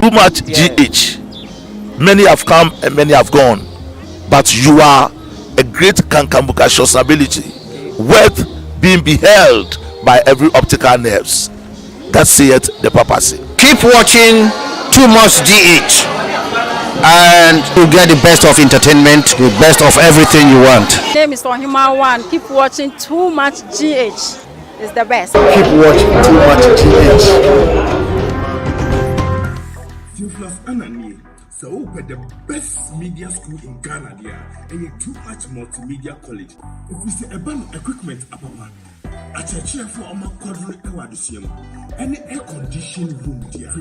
Too much GH. Many have come and many have gone, but you are a great kankamuka ability, worth being beheld by every optical nerves. That saith the papacy. Keep watching Too Much GH, and you get the best of entertainment, the best of everything you want. My name is Heward-Mills. Keep watching Too Much GH. It's the best. Keep watching Too Much GH. So the best media school in Ghana there, and Too Much Multimedia College. If we say about equipment, a chair for a quadruple ewadisium, any air conditioned room there,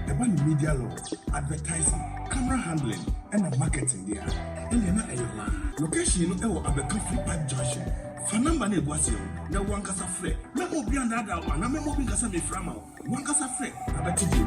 about media law, advertising, camera handling, and marketing there. And then a location of a coffee pad junction. Fanamba ne boisio, na wankasa frɛ. Na obi anda da wa, na me mo bi kasa me frama. Wankasa frɛ, abati di.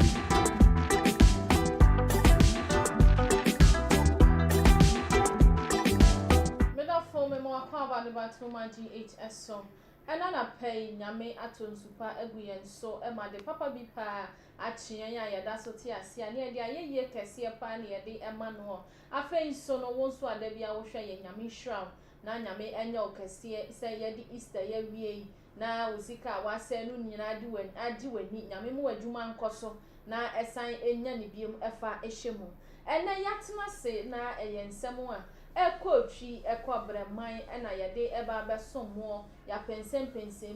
Too Much GHS song. And I pay Yame Aton Super Eguyen so Emma de Papa Bipa Achianya, that's what I see. And yet, ye Cassia Pania de Emmanuel. I think so no one so there be our share Yami Shroud. Na Yame and your Cassia say Yadi Easter ye. Na Uzika was saying, I do and meet Yamimu Juman Coso. Na assign a Yanni Bium Efa Eshemu. And then Yatsma say, na a yen Samoa. Ekochi ekwabre man na yade eba beso mo ya pense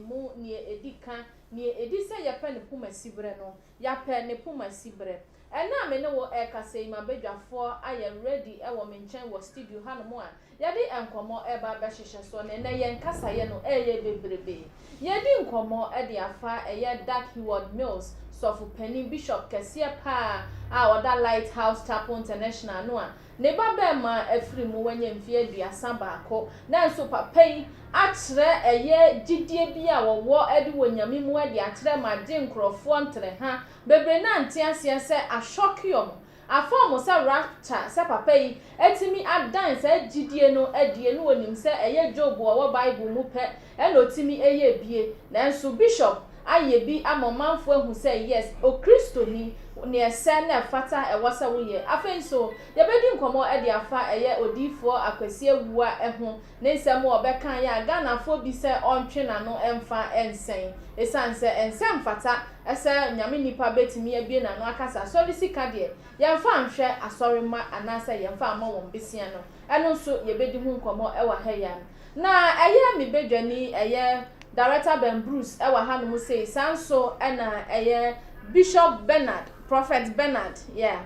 mu ne edika ne edisa ya pe ne puma sibre no ya pe ne puma sibre na me ne wo ekase ma badwafo aye ready e wo menchen wo studio ha no mo a yade enkomo eba be hihye so ne na ye nkasa ye no eye bebrebe yade nkomo e de afa eye dark Heward-Mills so for penny bishop kese pa a oda Lighthouse Chapel International no a ne baba ma afiri mu wanya mfie aduasa baako na nso papa yi akyerɛ eye gidie bi a wɔwɔ ade wonyame mu ade akyerɛ ma de nkrɔfo ntere ha bebre na nte ase se ahwokiom afom se rapture se papa yi etimi adan se gidie no adie no wonim se eye Job wo Bible mu pɛ e no timi eye bie na nso bishop aye bi amomanfo ehu se yes o Kristo ni ne ese na fata e wasa wo ye afen so ye bedi nkomo e de afa eye odifo akwasi awua eho ne nsem obeka ya Ghana fo bi se ontwe na no emfa ensen esan se ensem fata ese nyame nipa betimi abie na no akasa so bi sika de ye mfa nhwe asori ma anasa ye mfa ama won besia no eno so ye bedi hu nkomo e wa ha ya na eye mi bedwani eye Director Ben Bruce ewa hanu say sanso ena eye Bishop Bernard Prophet Bernard yeah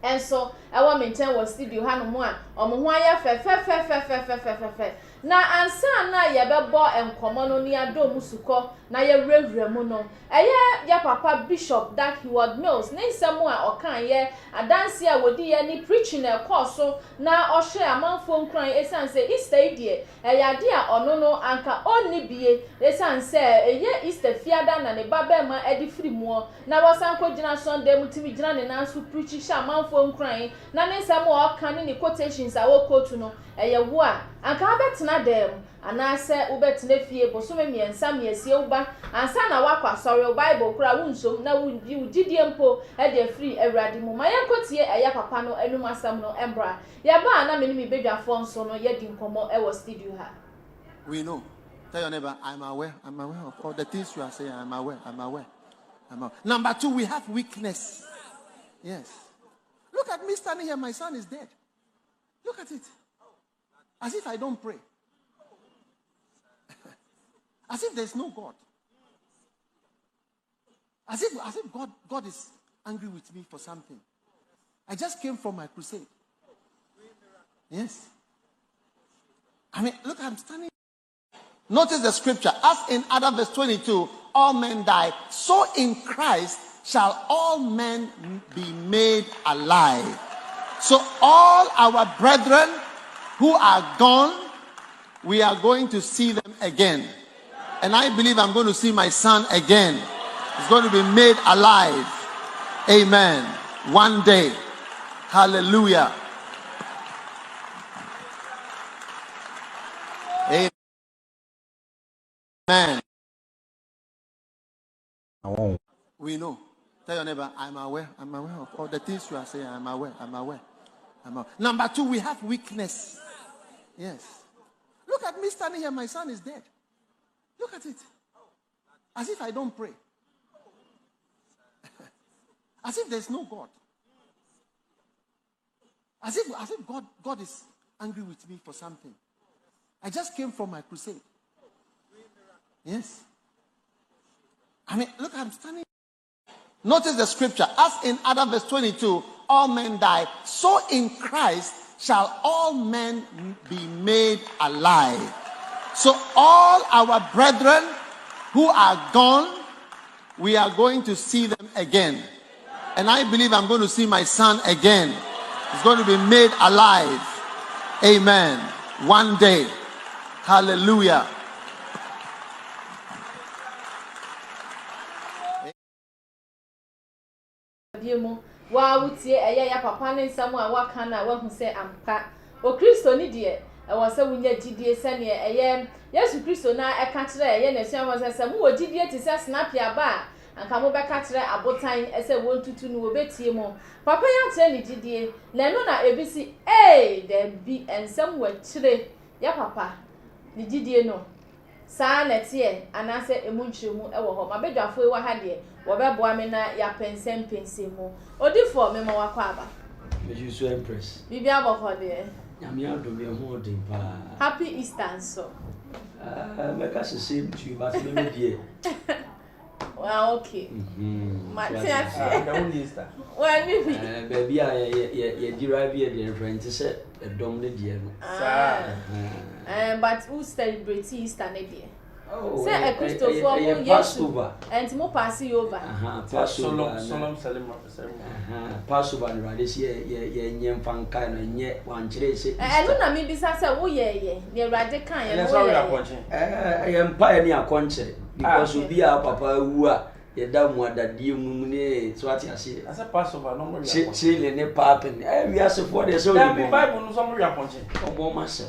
and so ewa maintain was studio hanu mo a omo ho aye fe na ansa na ye bebo enkomo no ni adom suko na ye rewre mu no eye ya papa Bishop Dark Heward-Mills na nsemu a okan ye adanse a wodi ye ni preaching e course na ohwe amanfo nkran esanse Easter idie ade a ono no anka onni bie esanse eye Easter fiada na ne baba ma edi free mu na wasanko gina Sunday mutimi gina ne nanso preach sha amanfo nkran na ne nsemu a okan ni quotations a wo quote no eye wo a anka abetena dem anase ubetena fie bosome miensa miesie uba ansa na wakwa sorry Bible kura wunsom na wudidie mpo e de free awrade mu mayenkotie eya papa no enum asam no embra ya ba na menimi bedwafo nso no ye di nkomo e was studio ha. We know. Tell your neighbor, I'm aware of all the things you are saying. I'm aware. Number 2, we have weakness. Yes. Look at me standing here. My son is dead. Look at it. As if I don't pray. As if there's no God. As if God is angry with me for something. I just came from my crusade. Yes. I mean, look, I'm standing. Notice the scripture. As in Adam verse 22, all men die. So in Christ shall all men be made alive. So all our brethren who are gone, we are going to see them again. And I believe I'm going to see my son again. He's going to be made alive. Amen. One day. Hallelujah. Amen. We know. Tell your neighbor, I'm aware of all the things you are saying. I'm aware. Number 2, we have weakness. Yes. Look at me standing here. My son is dead. Look at it. As if I don't pray. As if there's no God. As if God is angry with me for something. I just came from my crusade. Yes. I mean, look, I'm standing. Notice the scripture. As in Adam verse 22, all men die. So in Christ shall all men be made alive. So all our brethren who are gone, we are going to see them again. And I believe I'm going to see my son again. He's going to be made alive. Amen. One day. Hallelujah. Wa wutie eye ya papa ne nsam a waka na wa hu se ampa o Kristo ni de e wo se wunya gidie se ne eye Yesu Kristo na e ka kire eye na suama se mu wo gidie ti se snap ya ba anka mo be ka kire abotan e se won tutu no obetie mo papa ya kire ni gidie na no na ebisi de bi ensam wa kire ya papa ni gidie no saa na tie anase emu nchiremu e wo ho mabedwafo e wa ha de wo be boa me na ya pensem mu odifo me ma wakọ aba me you so impressed bibi abofo de nyame adom ye ho odin pa happy Easter so make us same to you but me die well okay ma tia na won Easter well ni baby a ye derive ye the friend say edom ne die no but who celebrate Easter ne die say a Christopher mo Yesu and mo pass you over Passover solemn ceremony Passover right ye nyem fanka no nye wan kire se no na me bisa say wo ye ne rade kan ye wo ye mpa ye ne akonche because obi a papa wu a ye da mu adadie mu ne so ati ase asa Passover no mo ri akonche le ne papen we ase for the so the Bible no so mo ri akonche obo ma se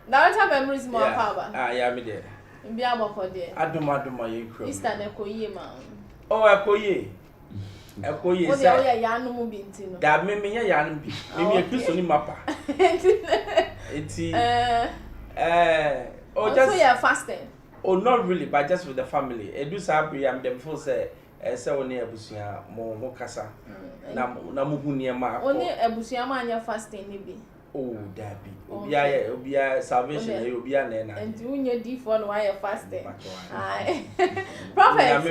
now what memories more power yeah me there mbi abofo there aduma ye kro Easter na koye ma ekoye o de o ya anu mu binti no da me ya anu bi me Kristo ni mapa enti just so you fasting not really but just with the family edu sabri am dem feel say woni abusua mo kasa na mo hu niema akọ oni abusua ma anya fasting ni bi oh dabi obia salvation e obia na na and unye d4 no why fasting ai prophet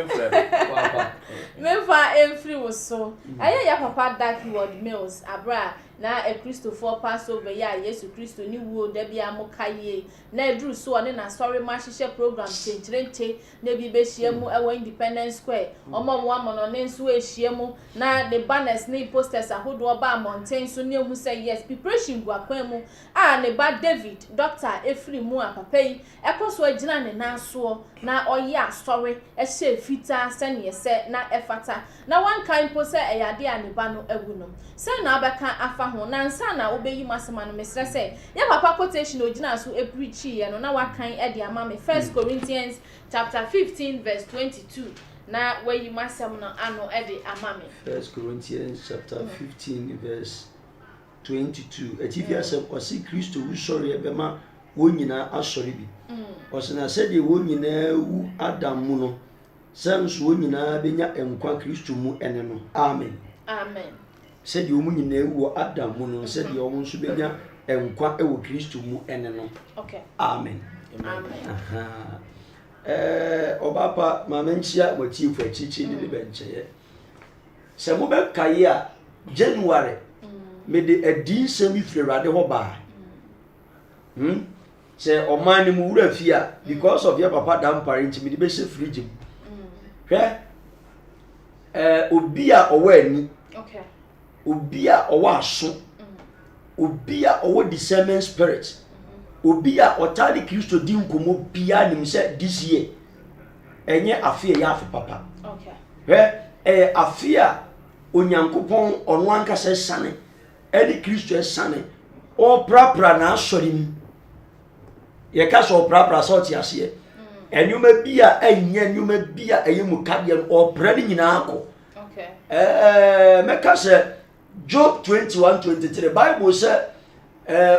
me fa every was so aye ya papa dark Heward-Mills abra na a Christopher Passover ya Yesu Kristo ni wo da bia mo kaye na edru so one na sorry ma hihye program chenchirente na bi be hiemu e Independence Square omo mo amono ne nso e hiemu na the banners ne posters ahodo ba mountain so ne hu say yes preparation gu akwan mu a ne ba David Dr. Efri mu apapai ekoso agina ne nanso na oye asori e hye fita sene se na efata na one kind po say eyade a ne ba no agu no se na abeka afa ho na nsa na obeyi masema no mesre say ya papa quotation ogina so e preachi ye no na wakan e de ama me 1 Corinthians chapter 15 verse 22 na wayi masem no ano e de ama me 1 Corinthians chapter 15 verse 22 etifia se osi Kristo wu sori ebema wonyina asori bi osina se de wonyina wu Adam mu no senso wonyina benya enkwa Kristo mu ene no amen amen se de wonyina wu Adam mu no se de omo nso benya enkwa ewo Kristo mu ene no okay amen amen obapa mamenchia motifu echichi ni bencheye se mo be kaye a January me de adi semi frerade ho ba se oman ni mu wura fia because of your papa dam parent me de be se fridge hwe obi a owa ani okay obi a owa aso obi a owa discernment spirit obi a otali Kristo di nkomo bia nim se this year enye afia ya afi papa okay hwe afia onyankopon ono anka se sane edi Kristo esane o prapra na asori mi ye ka so prapra so ti ase enwuma bi a enye enwuma bi a eye mukade o brani nyina akọ meka se Job 21:23 Bible say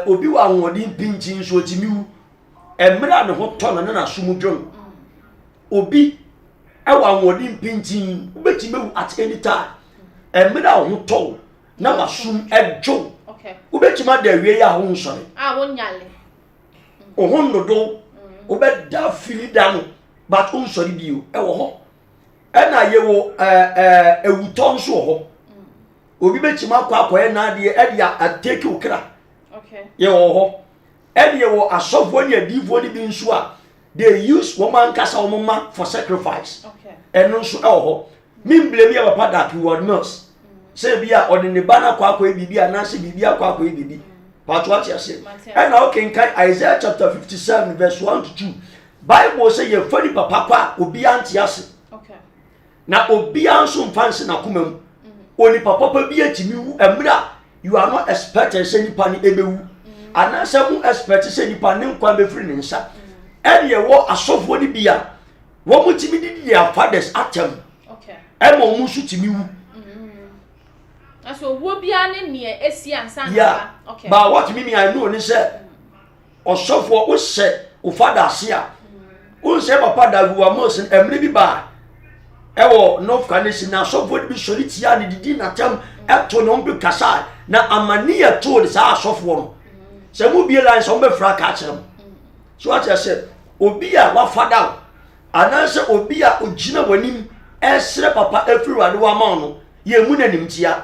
obi wa nwodi mpinchi so timiwu emra ne ho to na sumudwon obi ewa nwodi mpinchi ubetimewu at any time emra ho to na wasum edwo ubetima da wie ya ho nsore wonyale ohun dodo ubeda filida no but nsore bio ewo ho ena yewo ewuton so ho obi betima akwa na de e dia atake ukra yewo ho ene yewo asofo ne adifo ne bi nso a they use woman kasa omma for sacrifice eno nso ewo ho mimblem ya papa that Heward-Mills say bia odine bana kwa bibi anase bibi akwa bibi part what you say and now can Isaiah chapter 57 verse 1 to 2 Bible say ye fani papa kwa obi antiase na obi anso mfanse na komam oni papa bi atimi emra you are not expected say nipa ni ebewu anase mu expect say nipa ne nkwa be free nsa ene wo asofo ni bia wo mutimi di their fathers atem ema wo musu timi wu so wo bia ne ne esi ansa na but what me I know ni say osofo wo se o father ase wo se papa da Heward-Mills emre bi ba ewo North Canadian na asofo bi sori tia ne didi na tem eto no mbi kasa na amani eto de sa asofo no se mu bi line so mbe fra ka kire so what I said obi a wa father ananse obi a ogina wanim esre papa everywhere wa ma no ye mu na nimtia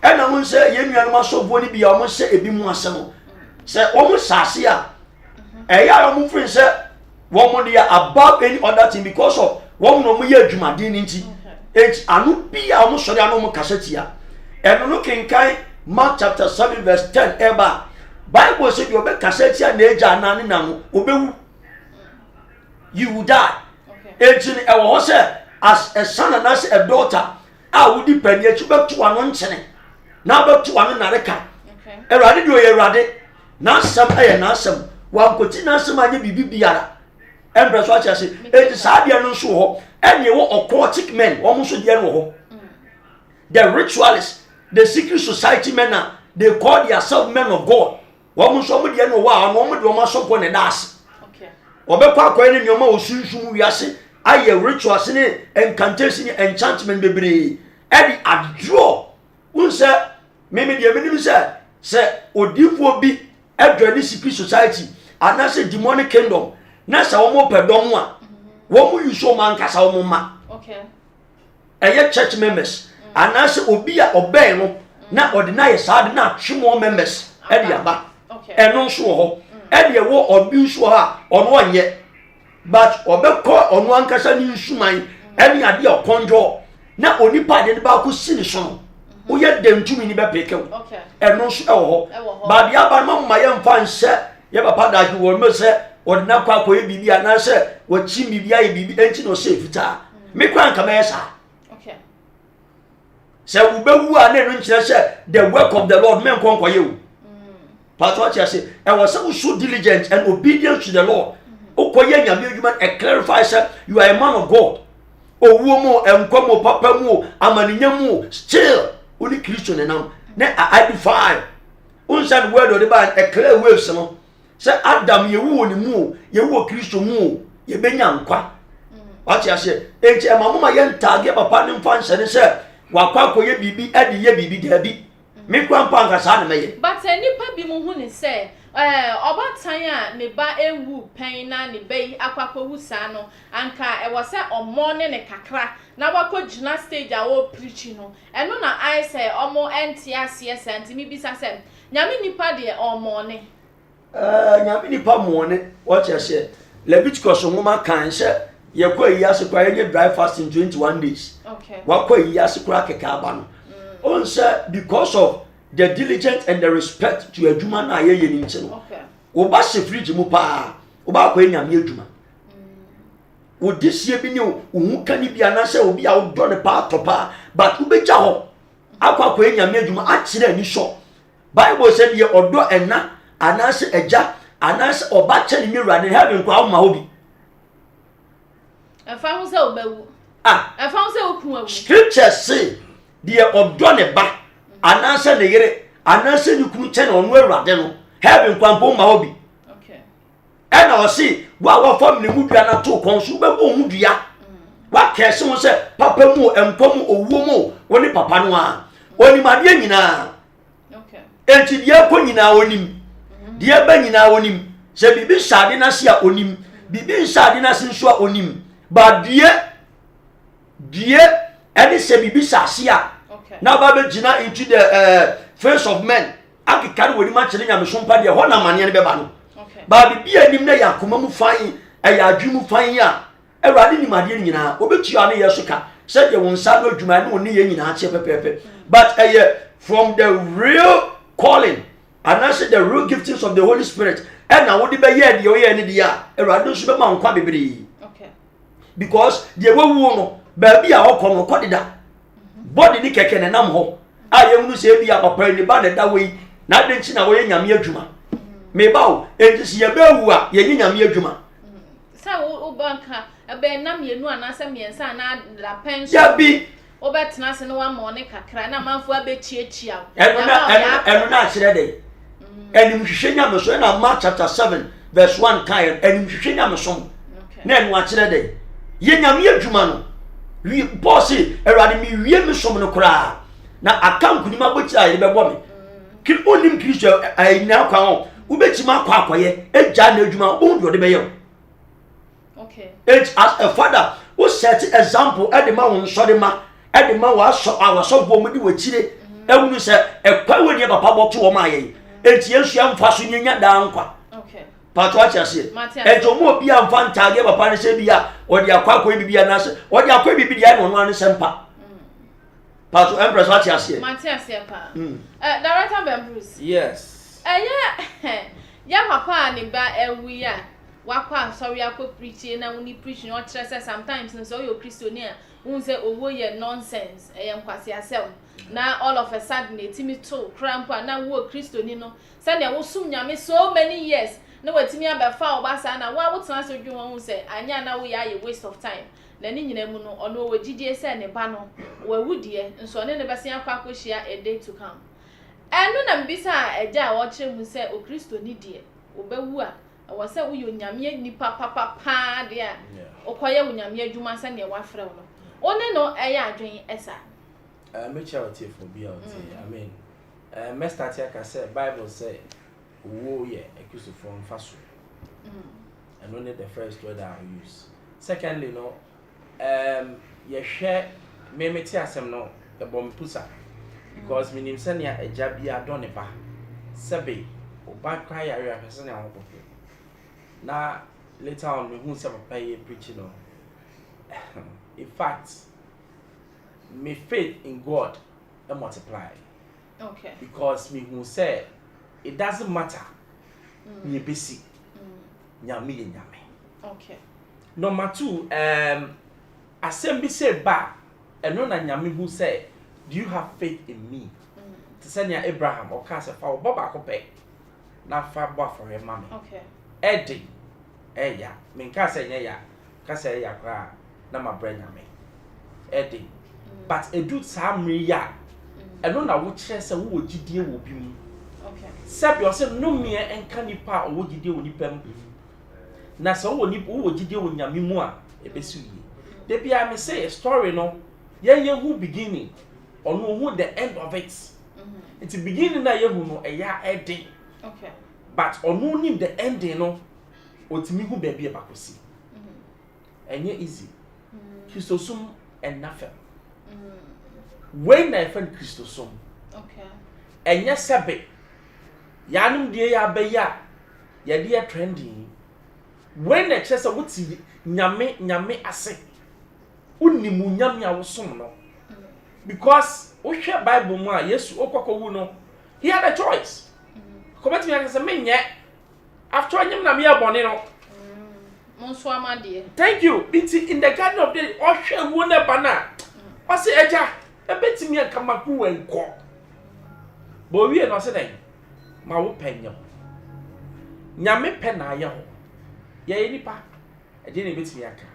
ena mu se ye nuanu asofo ni bi a mo se ebi mu asem se o mu sase a eya o mu free se wo mo dey above any other thing because of wo no mu ye adwumaden ni nti anu bi a mo sori anu mo kasetia eno no kenkan Mark chapter 7 verse 10 eba Bible say you be kasetia na eja anane na mo obewu you will die ejini ewo ho se as a son and as a daughter a wudi panye chubetu anu nchene na betu anu nareka erade do ye erade na sam aye na sam wa nkoti na sam anye bibi biara empreso acha se eti saade no nso ho enye wo occultic men wo nso de no ho the ritualists the secret society men they call themselves men of God wo nso mo de no wa no mo de mo asofo ne das obekwa akwa ni nyoma osunsun wiase aye rituals ni incantation ni enchantment bebre edi adro unse meme de menim se odifo bi adwani secret society anase demonic kingdom na sa wo mo pedom a wo mo yuso man kasa wo ma eye church members anase obi a obey no na ordinary sad na twemo members edi aba eno nso ho edi wo obi nso ha ono anye but obekọ ono ankasa ni nsuman eni ade okonjo na onipa de ba ko sini so wo ye dentumi ni be pekew eno nso e ho ba bia ba ma ye mfa nse ye papa da Heward-Mills se odina kwa ko ye bibi ana se wo chi bibi aye bibi enti no se fita me kwa nka me sa se wo bewu a na no nkire se the work of the Lord men kon koye wo but what you say I was so diligent and obedient to the Lord okoye nyame adwuma e clarify say you are a man of God owuo mo enkomo papa mu amaninya mu still only Christian now na identify unsan word of the band a clear waves no say Adam yewu ni mu yewu Christian mu ye benya nkwa what you say enti emamoma ye ntage papa ne mfa nhyene say wakwa koye bibi ade ye bibi dabi me kwa mpanga sa na meye but nipa bi mu hu ni say obatan a ne ba ewu pen na ne bai akwakowu sa no anka e wo se omo ne ne kakra na wakogina stage a wo preach no eno na I say omo enti ase senti mi bisa se nyame nipa de omo ne nyame nipa mo ne what you say Leviticus ngoma kan se ye kwa yi ase kwa ye dry fasting 21 days wakwa yi ase kwa keka aba no on say because of the diligence and the respect to adwuma na ye ni nche no oba se fridge mu pa oba kwa nyame adwuma odisie bi ni ohu kan bi anase obi a odo ne pa topa but ubeja ho akwa kwa nyame adwuma a kire ani so Bible said ye odo enna anase eja anase oba che ni nwurade heaven kwa ma hobi Efa ho se obawu. Efa ho se okun awu. Scripture say the odo ne ba ananse ne yere ananse ni kunu che na onu awurade no heaven kwampo ma obi. Okay. And I see what family would be an to consume who dia. What care someone said, Papa mo and Pomo or Womo, only Papa Noir, only my dear. Okay. And to dear Ponina on him, dear Benina on him, say Bibi Sardina Sia on him, Bibi Sardina Sinsua on him, but dear, and it say Bibi Sasia. Okay. Now Baba Gina into the face of men. I can carry with much in a Shumpa, the Hona Mania Beban. But be a nimna ya kumamu fine, a ya jumu fine ya. A radini madina, Obichiani Yasuka, said you won't sabo Jumano near in Pepe. But from the real calling, and I said the real giftings of the Holy Spirit, and I would be yet the Oya, a radu superman quabibri. Okay. Because the woman, baby, our common quadida. Body ni keke and amho. I am to say be a papa in the band that way, not dancing away in Yamia Juma. Me bow, and to see a bewa, Yamia Juma. So, Banka, a bear nam ye no answer me and son, la pension. Yabi, Obertnas and one Monica, crying a man for a bit chia. And not day. And in Shina Masona, Mark chapter 7, verse 1 kind, and in Shina Mason. Then watch that day. Yamia Jumano. We bossy, a radimi, we have some no cry. Now I can't put him up with I be woman. Keep on him, Christian, I now come. Ubechima Quaquaye, a Jan Juma, owned your mayor. Okay. It's as a father who set example at the mountain, Sodima, at the man was our sub woman with Chile, and we said, a power near Papa to my it's yes, young fashion down. Okay. Patwacha say, and to more be a fan target of Panisabia, or the Aqua be an answer, or the Aqua be the other one semper. Pat Empress, what you say? Matthias, Director Ben Bruce. Yes. Yeah, Papa, and ba we are. Wapa, sorry, I could preach and I only preach not stress sometimes, and so you're Christian. Won't say, oh, you're nonsense. I am quasi yourself. Now, all of a sudden, it's me too, cramp, and now work Christian, you know. Sunday will soon yam so many years. No, it's me about foul basana. Why would answer you won't say, and now we are a waste of time. Then in Yemuno, or no, GDS and a panel, where would ye, and so I never see a quack share a day to come. And when I'm beside a jar watching who say, oh, Christo need dear, Obewa. I was say, you nyamie ni papa dear. O kwaya unyamie juma send your wife. Only no air drain essa. Make sure for be out. I mean, Master Tiaka said, Bible say, whoa, yeah, a cruciform fasu. And only the first word I use. Secondly, no, you share, maybe some no, the bomb pusa. Because me name send ya a jabia donipa. Sabe, or bad cry area person. Now, later on, we won't have a pay preaching. In fact, my faith in God multiply. Okay. Because me who say it doesn't matter. Me busy. Nyame. Okay. Number 2, assembly say ba, and no na nyame who say, do you have faith in me? To send ya Abraham or cast a foul Boba Cope. Now far bar for your mammy. Okay. Eddie, ya, mean Cassa ya, Cassa ya cry, na my brain me. Eddie, but a dude Sam ya, and no, I would chase a wood you will be. Okay. Sap yourself no mere and canny part or would you deal with Nipem. Na so would you deal with Yamimua, a besu. They be I may say a story no, who beginning, or no who the end of it. It's a beginning that you know a ya a day. Okay. But on no name the ending no, or to me who baby a bacosi. And yet easy. Christosum and nothing. When I find Christosum. Okay. And yes, Sabe. Yanum dear Beya, ya dear trending. When the chest would see Nyame ase. Unimu Nyamia was no. Because we share Bible ma, yes, Okoko no. He had a choice. Come to me as a man yet. After I am Namia Bonino. Monswama dear. Thank you. In the garden of the ocean, wonder banana. I say, Eja, a bit to me and Kamaku and Cock. But we are not saying, my penny. Nyame pena yaho. Ya nipa. I didn't bit me aka.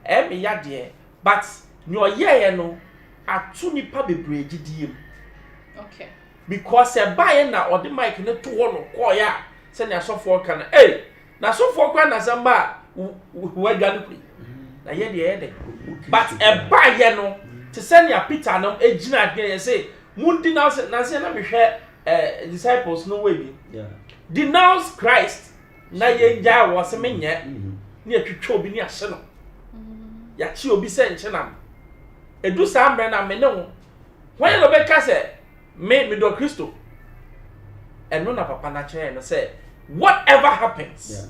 me ya de but no ye no atu nipa bebre gidiem okay because e buy na odi mic ne to no ko ya se na sofo kan eh na sofo kwa na samba wo adwane kuri na ye de but e buy no te se na Peter no ejina adwen say mundi na se na me hwe disciples no way bi denounce Christ na ye ja wo se menye ni atwitwa obi ni ahye no ya chi obi se nche na edu sa amre na me ne ho when no be ka se me do Kristo eno na papa na che no say whatever happens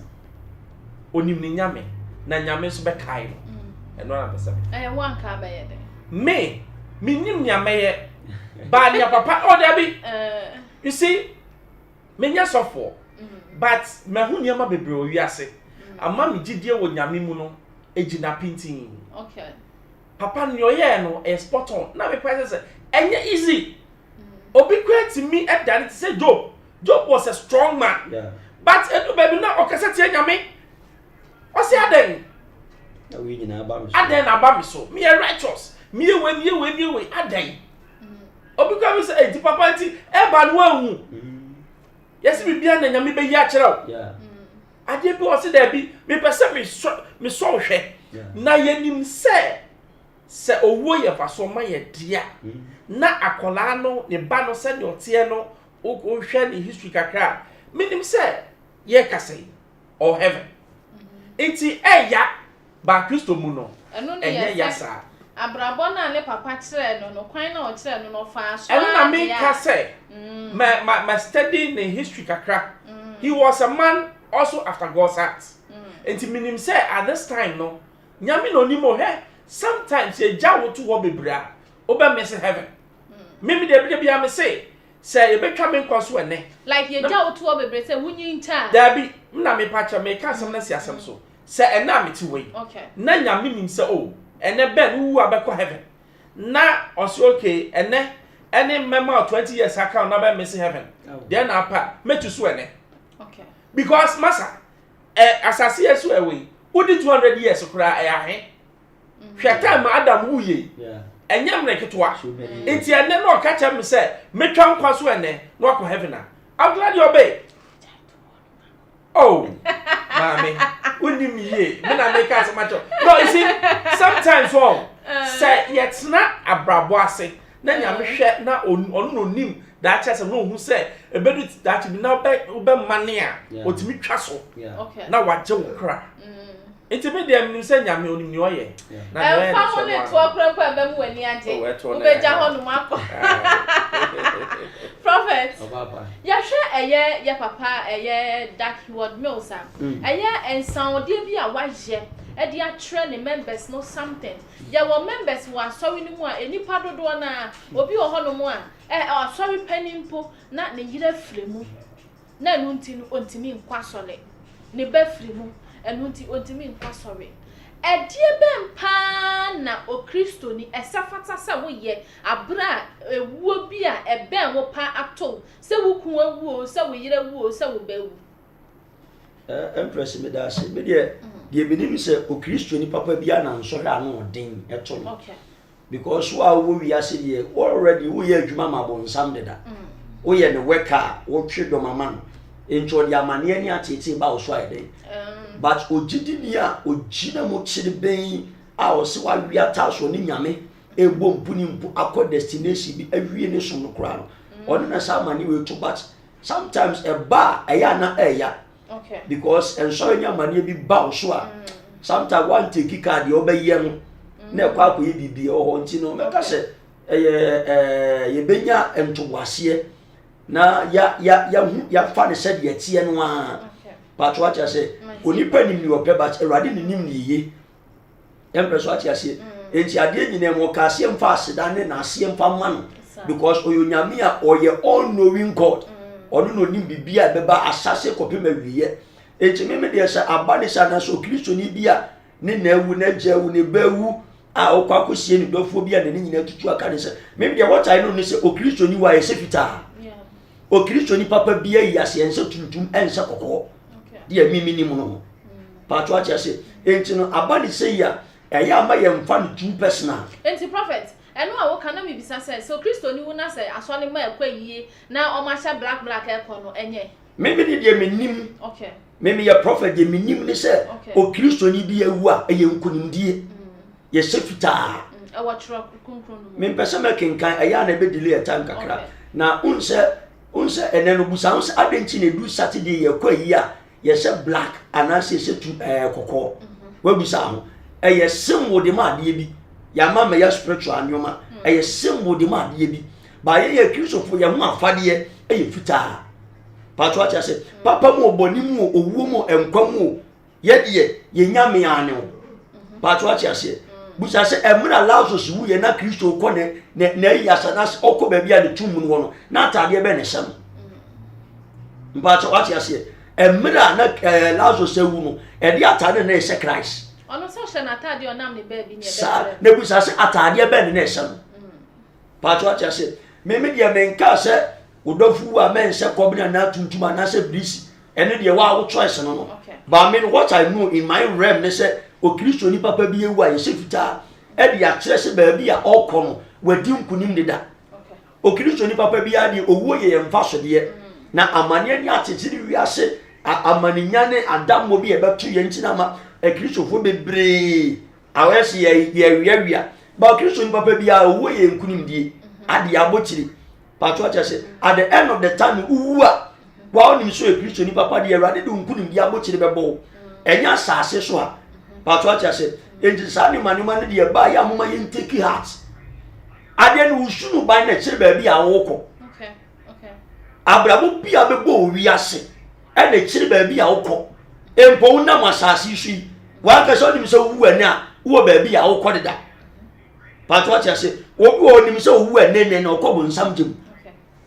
onim ni nyame na nyame so be kai no eno na pesa wan ka be ye de me nim nyame ye ba nya papa o da bi you see me nya sofo but me hu nyama bebre o wiase ama me gidie wo nyame mu no ejina pintin okay papa nyo ye no e spot on na me price say enye easy obi kwati me e dan say Job was a strong man but edu baby na okase tie nyame o se aden na we nyina ba me so aden na ba me so me righteous me we aden obi kwa me say di papa nti e ba no ahu yes me bia na nyame be yi a kire ade bi o se da bi me pese me so hwe na yenim se owo ye fa so ma ye dia na akola no ne ba no se de otie no o hwe ne history kakra menim se ye kase or heaven enti eya ba Kristo mu no enye yasa abrabo na le papa kire no kwan na o kire no fa so eno na me ka se my study in history kakra he was a man also after God's heart enti menim se at this time no nyame no ni mo he sometimes ye jawo to wo bebra oba miss heaven maybe de bia me say e betwa me nkwaso ene like ye jawo to wo bebra say wunyi nta da bi na me pacha me ka asem na si asem so say ena me ti we okay na nyame nim say oh ene ben wu abekọ heaven na osi okay ene mema 20 years account na be miss heaven then apa metu so ene okay because masa asase yesu ewe udi 200 years kura ahe hwe time Adam wuye enyam na ketwa enti ene no ka cha me say metwa nkwa so ene no akọ heaven a I'm glad you obey oh mami uni mi ye me na make as much no you see sometimes say yet na abrabo ase na nyame hwe na onu no nim da cha se no hu say ebedu da cha bi na obe mane a otimi twa so okay na waje wo kra enti me dem nim say nyame onim ni oye na no fa mo le to okra be mu ani age obeja ho no mako prophet ya hwe eye papa eye Heward-Mills eye ensaode bi a waje e dia tre ne members no something ya wo members wa sorry ni mu a enipa dodo na obi wo ho no mu a sorry penimpo na ne yire fremu na nu nti no ontimi nkwa sole ne ba fremu enu nti ontimi nkwa sore edie bempa na o Kristo ni esafata se wo ye abra ewuo bi a eben wo pa ato se wo ku awuo se wo yire wuo se wo bawu empress me da se me de benim se o Kristo ni papa bia na nso hwa na odin eto no okay because wo wi ase de already wo ye adwuma ma bo nsam deda wo ye ne worker wo twe do mama no ento de amane ani atete ba wo so ayede but ogidi ni a ogina mo chiri ben a o se wa wi ata so ni nyame egbo mpu ni mpu akọ destination bi awie ne so no kra no ono na sa amane we to but sometimes a bar eya na eya okay because enso nya amane bi ba wo so a sometimes one take card yo be ye no na kwa akoye bibie o nti no me ka se ye benya entowase na ya fa ne se de tie no a but what you say onipa nim ni ope but erade ni nim ni ye empreso ati ase enti ade nyina mo ka ase mfa aseda ne na ase mfa ma no because oyonyame a oye all knowing God onu no nim bibia beba asase kope mawiye enti me de sha abane sha na so Kristo ni bia ne na ewu na jawu ne bawu a okwakosie ni dofo bia ne nyina tutu aka ne se me de what I know ne se o Kristo ni wa ye se fita o Kristo ni papa bia yi ase ense tuntum ense kokko dia mimi ni mu no patwa tia se enti no abani se ya eya ma ye mfa no too personal enti prophet eno a wo kana me bisa say so Kristo ni wo na say aso ne ma ekwa yie na o ma sha black ekọ no enye me ni de menim okay me ye prophet de menim ni say o Kristo ni bi ewu a eye nkunimdie ye sefita e wo tro kunkun no me pese me kenkan eya na be delay time kakra na unse ene no busa unse adenchi na du Saturday ye kwa yi a ye se black anase se tu kokko wa busa ho eye sim de ma ade bi ya ma me ya spiritual anyoma eye sim de ma ade bi ba ye Kristofo ye ho afade eye fita patro acha se papa mu oboni mu owuo mu enkwa mu ye de ye nyame ane patro acha se busa se emra Lazarus wu ye na Kristo ko na yi asana okọ ba bia de tum no no na atade be ne hyem mpatro acha se emra na Lazarus wu no e de atade na ese Christ ono so hye na atade onam ne ba bi ne sa ne busa se atade be ne hyem patro acha se me de menka se udofu a men se kobina na tuntuma na se brisi ene de wa wo choice no no but I mean what I know in my realm ne se o Kristo ni papa bi ewu a ye se fita e de a kire se ba bi a okọ no wadi nkunim de da o Kristo ni papa bi a de owo ye mfa so de na amane ni atetiri wiase amaninya ne adammo bi e betu ye ntina ma e Kristofo bebre awese ye wiawia ba o Kristo ni papa bi a owo ye nkunim de ade abotiri patro acha se at the end of the time uwu a wa onim so e Kristo ni papa de Awurade de nkunim de abotiri bebo enya saase so a patro acha se enti sani manima ne de ba ya moma ye take heart ade no usunu ban na kire ba bi a wokọ okay abrabo bi a bebo wiase e na kire ba bi a wokọ empo na masase su wa ka so onim so wu ani a wo ba bi a wokọ de da patro acha se obi onim so wu ani na okọ bo nsam jem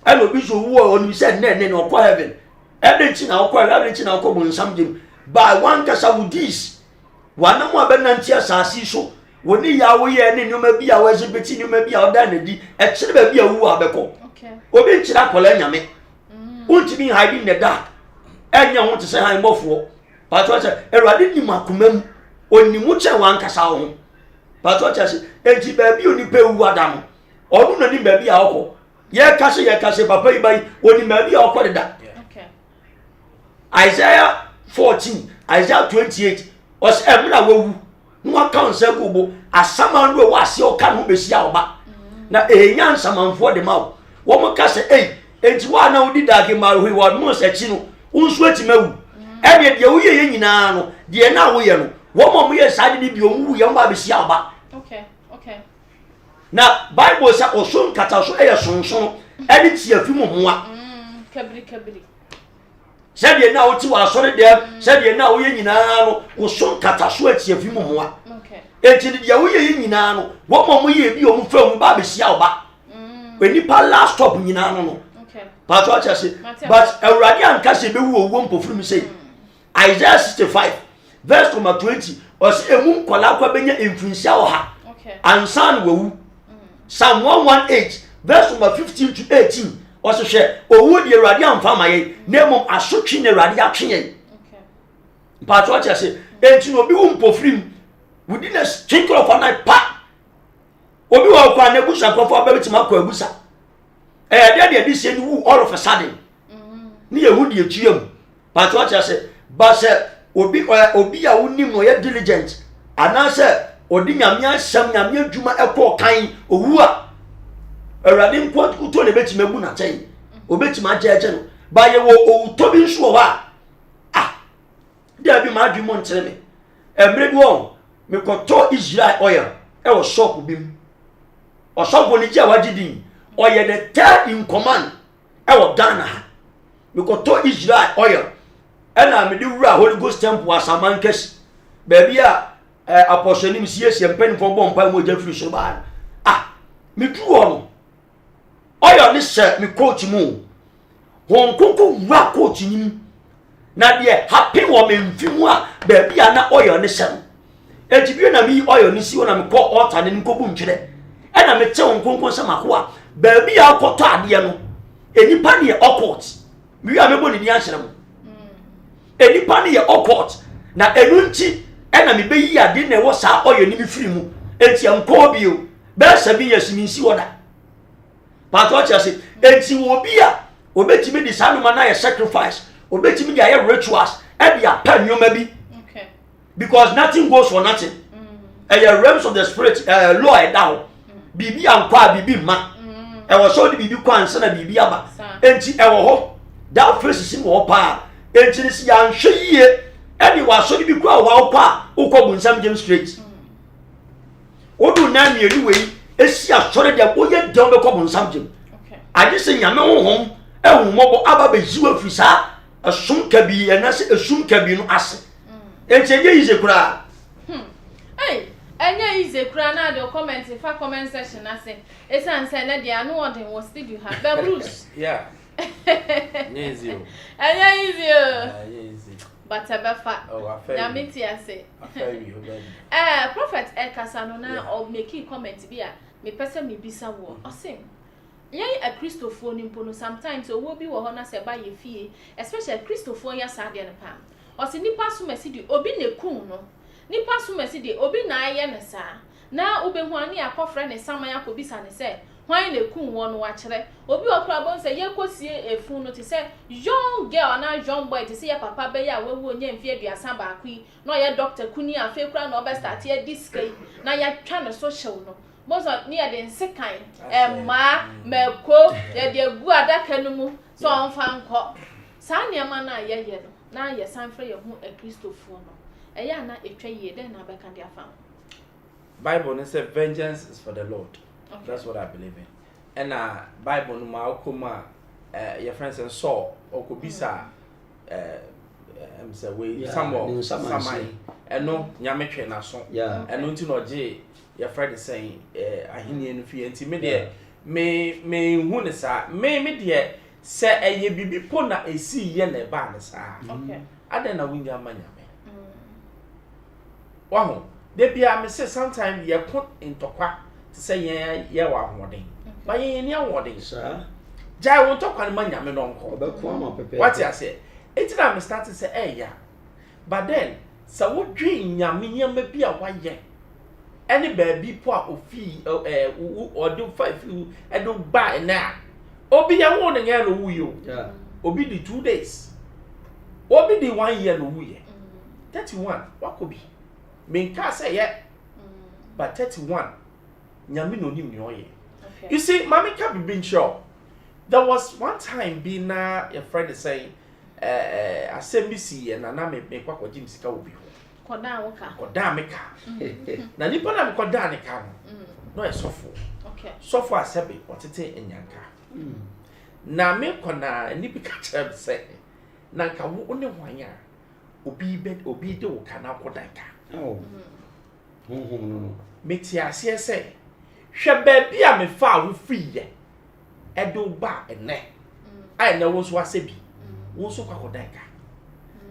and obi so wu onim se ne na okọ heaven everything na okọ everything na okọ bo nsam jem by one kasa with this wana mo abenanti asasi so woni ya wo ye ne nyoma bi a wo ezebeti nyoma bi a oda na di e kire ba bi a wu abeko obi nkira kola nyame untimi hide in the dark enya ho tse han bofo patro cha Awurade ni makomam onimu che wan kasa ho patro cha se enti ba bi oni pe wu adam onu no ni ba bi a okọ ye kase papa ibai oni ba bi a okọ de da Isaiah 14 Isaiah 28 os emra wawu nwa kan se kubo asama ndo wa se o kan ho besia oba na ehnya nsamanfo de mawo wo mo ka se enti wa na odi dage ma Heward-Mills achi no unsu atimawu ebe de wo ye nyina no de na wo ye no wo mo ye sade ni bi owu ye mba besia oba okay na Bible sa osun kata so sonson edi ti afi mo moa kabiri sɛdeɛ na wote wɔ asɔre dɛm sɛdeɛ na woyɛ nyinaa no wo so nkata so atia fi mu mmoa enti deɛ woyɛ yɛ nyinaa no wɔma mo yɛ bi ɔmo fa mu ba bɛhyia wo ba nipa last stop nyinaa no patro akyɛ se but Awurade anka sɛ bɛwu owuo mpofuru mu sɛ Isaiah 65 verse 20 ɔsɛ emu nkɔla kwa bɛnya mfirinhyia wɔ ha ansa no wawu Psalm 118 verse 15 to 18 also share owo de Awurade amfa maye na mom asotwe na Awurade atwe yen patro acha se enti no bi wo mpofrim within a twinkle of an eye pa obi wo kwa na busa kofo abetima kwa busa de this year wu all of a sudden ni yehudi etuam patro acha se ba se obi ya wonim no ye diligent anase odi nyame asam nyame adwuma ekọ kan owu a Awurade nko uto le betima bu na ten obetima jeje no ba ye wo outo bi nso wa dia bi ma adwimo ntere me emre bi won me koto Israel oil e wo shop bi m o shop ni je wagidin oye the third in command e wo Ghana me koto Israel oil e na me di wura Holy Ghost temple Asamankes ba bia apostle nim siesie mpani fo bo mpa mo jafiri so ba me du no oyo ni se mi coach mu won konko wa coach nim na de happy wo me mfimu a ba bia na oyo ni se ejibie na mi oyo ni si wona me ko altar ni nkobu ntwere e na me che won konko se mako a ba bia akoto ade no enipa ne occult mi a mebo ni ni ahyere mo enipa ne occult na enunti ɛna me beyi ade na ɛwɔ saa ɔyɛ ni bi firi mu enti ɛnkɔ bio bɛɛ 7 years mi nsi wɔda but what you say enti wo bi a obetimi di saa noma na yɛ sacrifice obetimi di ayɛ rituals ɛde apa nneɛma bi because nothing goes for nothing ɛyɛ realms of the spirit law ɛda bibi ankwa bibi ma ɛwɔ so de bibi kwa ansa na bibi aba enti ɛwɔ hɔ that face sim wɔ pa enti ne si ya nhwɛ yie ɛde wa so de bi kwa wa pa ukɔ bunsam gem straight odu na mienu wei esi asɔre de oyɛ dɛm bɛkɔ bunsam gem ade se nyame honhom ehumɔbɔ aba bejiwa fi saa asum kabi ɛnase asum kabi no ase enti ɛyɛ yize kura Enya ize kura na de comment fa comment section na say esan say na dia no one was studio ha be Bruce yeah easy enya easy but abefa na meti ase prophet Ekasa no na o make comment bi a me pese me bisa wo o say yen a Christopher nimpo no sometimes owo bi wo ho na se ba ye fie especially Christopher ya sa de ne pa o se nipa so mesi di obi ne kun no nipa so mesi de obi na aye ne sa na obehu ani akofre ne saman akobisa ne se hwan na kun wo no wa kire obi okura bon se ye kosie efun no te se young girl na young boy te se ye papa be ya wewu onye mfie aduasa ba akui na ye doctor kuni afa kura na obe start ye diskai na ya twa ne so hyew no mozo ni ye de nsekan ma meko ye de gu adaka no mu so onfa nko sa niam na ye ye no na ye sanfre ye hu a Christopher no eya na etwa ye den na be kan dia fa Bible no say vengeance is for the Lord. Okay. That's what I believe in. And Bible no ma okoma your friends and saw okobisa say we Samuel samai eno nyame twe na so eno nti no je your friend is saying ahini enu fi nti me de me hu ne sa me de se eye bibi po na esi ye na ba ne sa okay aden na winya manyame wahu de bia me say sometimes ye put intokwa to say ye wa hoden ba ye ni awodin sir jai won tokwa ne manyame no nko obeko ama pepe what you say it na me start to say yeah but then so wo dwe nyame nyama bi a waye any baby po a ofi odo 5 edo ba na obi ya won ne ya no wuyo yeah obi di 2 days obi di 1 year no wuye 31 wakobi me nka say yeah but 31 nyame no nim ni oye you see mama ka be been sure there was one time be na your friend is saying assembly na me kwakwa jim sika obi ho koda me ka na nipa na me koda ne ka no e sofo okay sofo asebe otete enyanka na me kona nipa ka chere say na nka wo ne hwanya obi de wo kana koda ka oh no meti ase say hwe ba bia me fa wo free ye edo ba ene ai na wo so asebi wo so kwakoda ka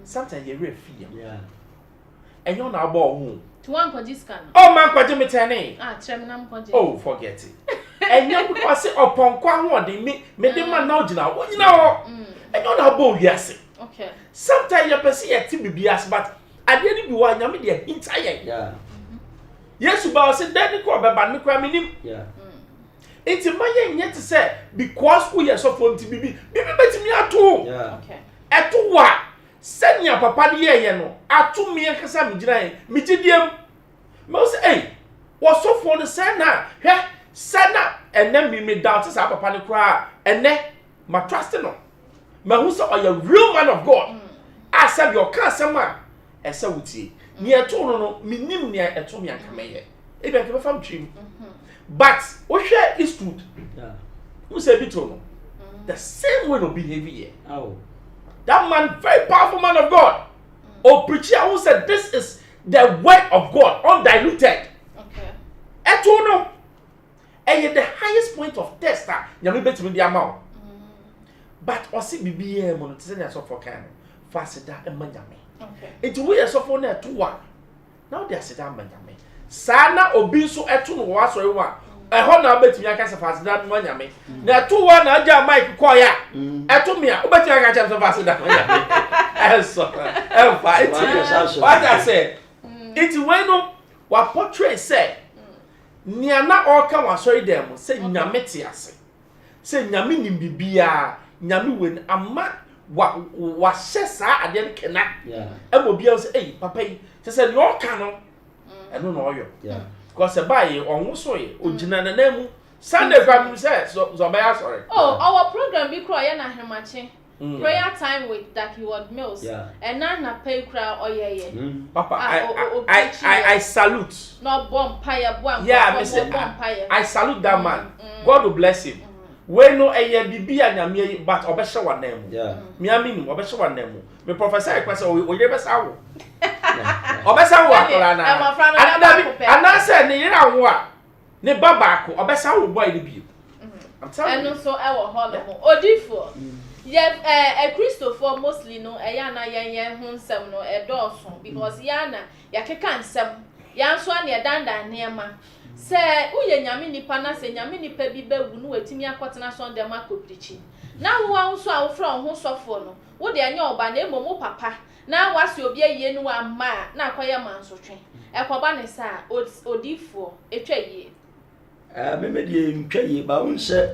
sometimes you refi yeah enyo na abo ho to one kwajiska no oh man kwaje metane trem na mkwaje oh forget it enyo because oponkwa ho de me de man na ogina wo nyina ho enyo na abo wiase okay sometimes you person yet bibias but ade ni bi wa nyame de hintaye yeah Yesu ba say daddy ko beba me kwa minim yeah enti maye nye te say because we so for nti bibi betimi ato yeah okay eto wa senya papa de ye no ato me kasa me gina me gidiem me say eh wo so for no say na hwe sana enne me doubt say papa ne kra enne ma trust no ma hu say oya real man of God accept your kasama esa wutie ni eto no minim ni eto me anka meye e be nke fam twim but wo hwe is good yeah who say bito no the same way no behavior oh that man very powerful man of God or preacher who said this is the word of God undiluted okay eto no the highest point of test nyame betimi dia ma but osi bibie mo no tsenya so for kan fasida emanyame okay it we so for na to wa now they asida emanyame sana obi so eto no wa so ewa eho na betimi aka se fasida emanyame na to wa na aja mic ko ya eto me a obetimi aka se fasida emanyame eso fight what I say It's when wa portray say nia na oka wa sorry dem say nyame te ase. Say nyame nim bibia, nyame wen ama wa shesa ade nkena. Yeah. Ebo bia say eh papa yi say no ka no. Eno no oyo. Yeah. Because e baye onwo so ye ogina na namu Sunday family say so be sorry. Oh, our program be cry na hemache. Prayer time with Heward-Mills. Yeah. And na pay cry oyeye. Papa, I salute. No bomb pie bomb. Yeah, I salute that man. God will bless him. We know eye bibia nyame but obehye wa name. Yeah. Me aminu obehye wa name. Me professor e kwese o ye besa wo. Obesa wo akora na. Ana say ne yira wo a ne baba ko obesa wo boy ne bi. I'm telling you. And so I will hold them. Odifo. Yeah, Christopher mostly no na yen hu nsem no edorso because yana yakeka nsem yanso na yedanda nema se uye nyame nipa na se nyame nipa bi bawu no watimi akotena so dem akoprichi na wo anso a wo fra ho sofo no wo de anya oba na emomo papa na wase obi aye no amma na akoye mansotwe ekoba ne sa odifo etwa yie meme de ntwa yie ba unse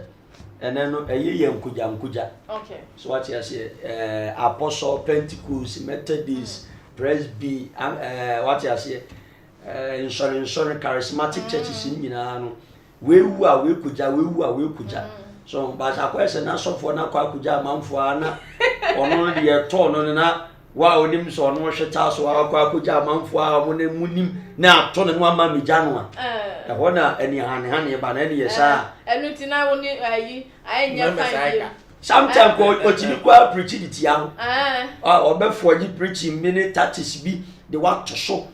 ene no eye nkuja. Okay. So what you say Apostle Pentecost Methodist Presby what you say insurance charismatic churches in nyina no we kuja so but akwese na sofo na kwa kuja manfo ana ono de to no na wa onim so no hweta so akwa kuja manfo a mo na munim na to no ama meja no a ho na ani hane ba na ne yesa enu ti na woni ayi anya fine sometimes ko ochimi kwa preach di tia obefo ji preaching minute 30 bi de wa to so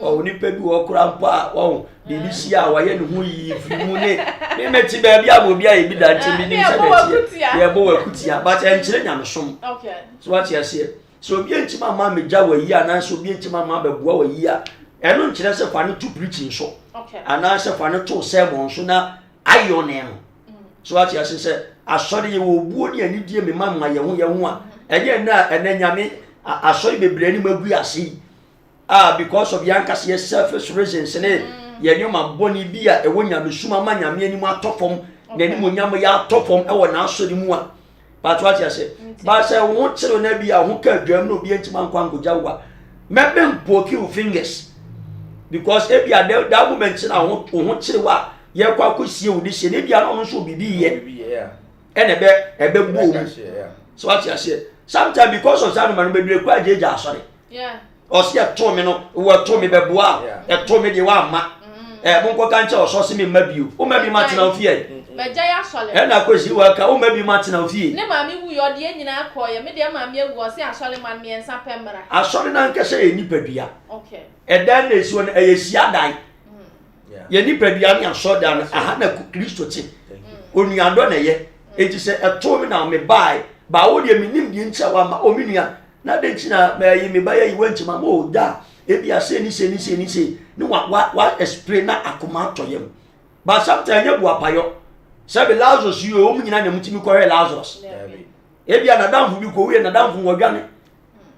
o ni pe bi wo kura mpo a wo de bi si a wa ye ne ho yi firi mu ne me meti ba bi abobi a e bi da nche bi ni se ye bo wa kutia but enchire nyamesom. Okay. So what you say so bi enchima ma meja wa yi ana so bi enchima ma beboa wa yi a eno nchire se fa ne to preaching so. Okay. Ana se fa ne to sermon so na ayo ne no. So what you say asori ye wo buo ni ani die me ma ye ho a enye na enanyame asori bebre ni magu ase because of yankase selfish reasons ne ye nyoma boni bi a ewo nyame suma ma nyame ani mu atopom na ni mo nyame ya atopom ewo na asori mu a but what you say ba say wo chiro na bi a ho ka adwam no bi entima nkwangoja wa mebe mpoki u fingers because e bi a that moment na ho chiro wa ye kwa kosie wo de hye ne bia no so bibi ye ene ebe boom. So what you say sometimes because of that man be kwa jeja sorry o se to me no wo to me beboa e to me de wa ma bonko kan che o so se me mabiu o mabi matina ofie beja ya sole na kosi wa ka o mabi matina ofie ne ma mi wu yo de nyina akoye me de ma mi ewu o se asole man mi ensa pemra asole na nkese e nipadua. Okay. E dan na esi won e yesi adan ye nipadua ni asole dan aha na Kristo ti onuando na ye enti se eto me na me bai ba wo de minim di ncha wa ma ominua na de nchina ma yi me ba yi wanchima ma o da e bia se ni ni wa explain na akoma toyem ba sometimes nya bu apayo se be Lazarus yo o nyina na mutimi ko he Lazarus e bia na danfo bi ko we na danfo wodwane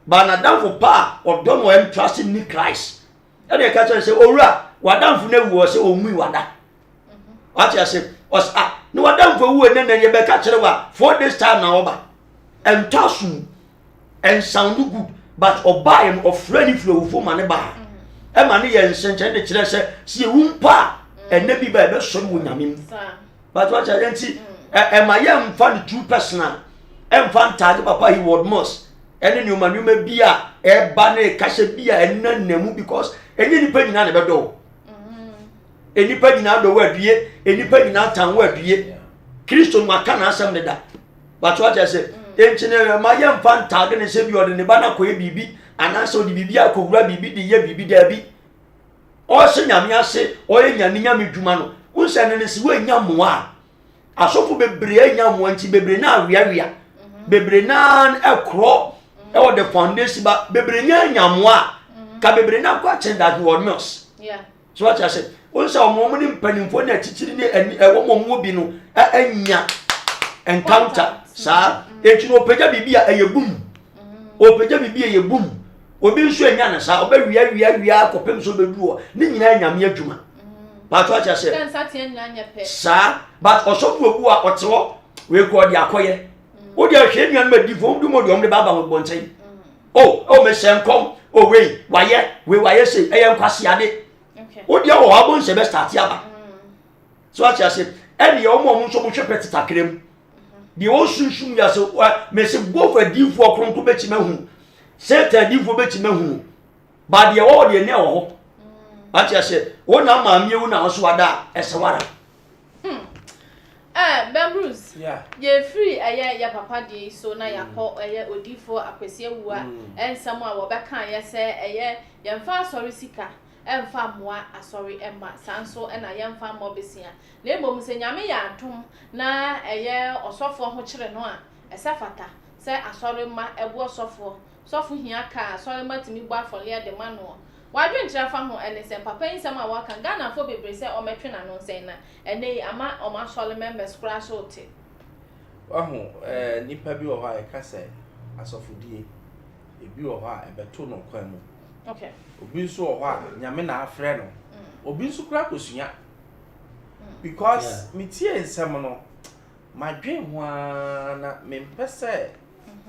ba na danfo pa odo no em trust in Christ e de ka tell say owura wa danfo na wu o se o mu wada what you say os no wadam for wu ene na ye be ka kire wa for this time na oba and tasu and sound good but oba em of friendly flow for man ba e man ye nsenche de kire se si wu mpa ene bi ba be so mu nyamem but what I see e ma ye mfa the true personal e mfa ntade papa Heward-Mills ene ni omanu ma bia e ba na e ka se bia enanamu because enye ni pa nyina na be do enipa nyina do wadue enipa nyina tan wadue Kristo no aka na asem ne da but what I say enchine ma yem fan tag ne se bi ode ne ba na koye bibi ana so di bibi akowura bibi de ye bibi da bi o se nyame ase o ye nyane nyame dwuma no unse ne se we nyamoa asofo bebre nyamoa nti bebre na awiawia bebre na ekro e o the foundation ba bebre nyamoa ka bebre na kwa chen that Heward-Mills. So what I say onse omo ni mpanimfo na chichiri ni ewo momo bi no anya encounter sa echi no peja bibia eye boom o peja bibia eye boom obi nso enya na sa obewia kopem so beduo ni nyina nyame adwuma but what you say kan satia nyanya pe sa but osofu obu a otewo we ko di akoye wo di ahwe nyan ma di fo du mo di om de baba mo bonten o me senkom o we waye say eye nkwase ade okay wo di o abon se be start aba so what you say eni o mo nso mo hwe petita krem di o sunsun ya so me se go for di fo okronko be chi mahu Satan di fo be chi mahu ba de wo de ne wo ho what you say wo na ma mie wo na so wada esewara Bruce. Yeah. You free ya papa di so na ya ko odifo akwese wuwa ensam a wo beka ya se yemfa sorry sika emfa moa asori emma sanso na yemfa mo besia na emom se nyame ya atom na osofo ho kire no a esafata se asori ma ebu osofo hia ka asori ma timi gba afole de ma no wadwe nkyira fa ho ene se papa nsam a waka Ghana fo bebre se o metwe na no se na ene ama o ma sole members crash ote wahu nipa bi wo ha e ka se asofodie ebi wo ha e beto no kwan mu okay obi nso wo ha nyame na afre no obi nso kra kosunya because me tie nsam no madwe ho na me mpese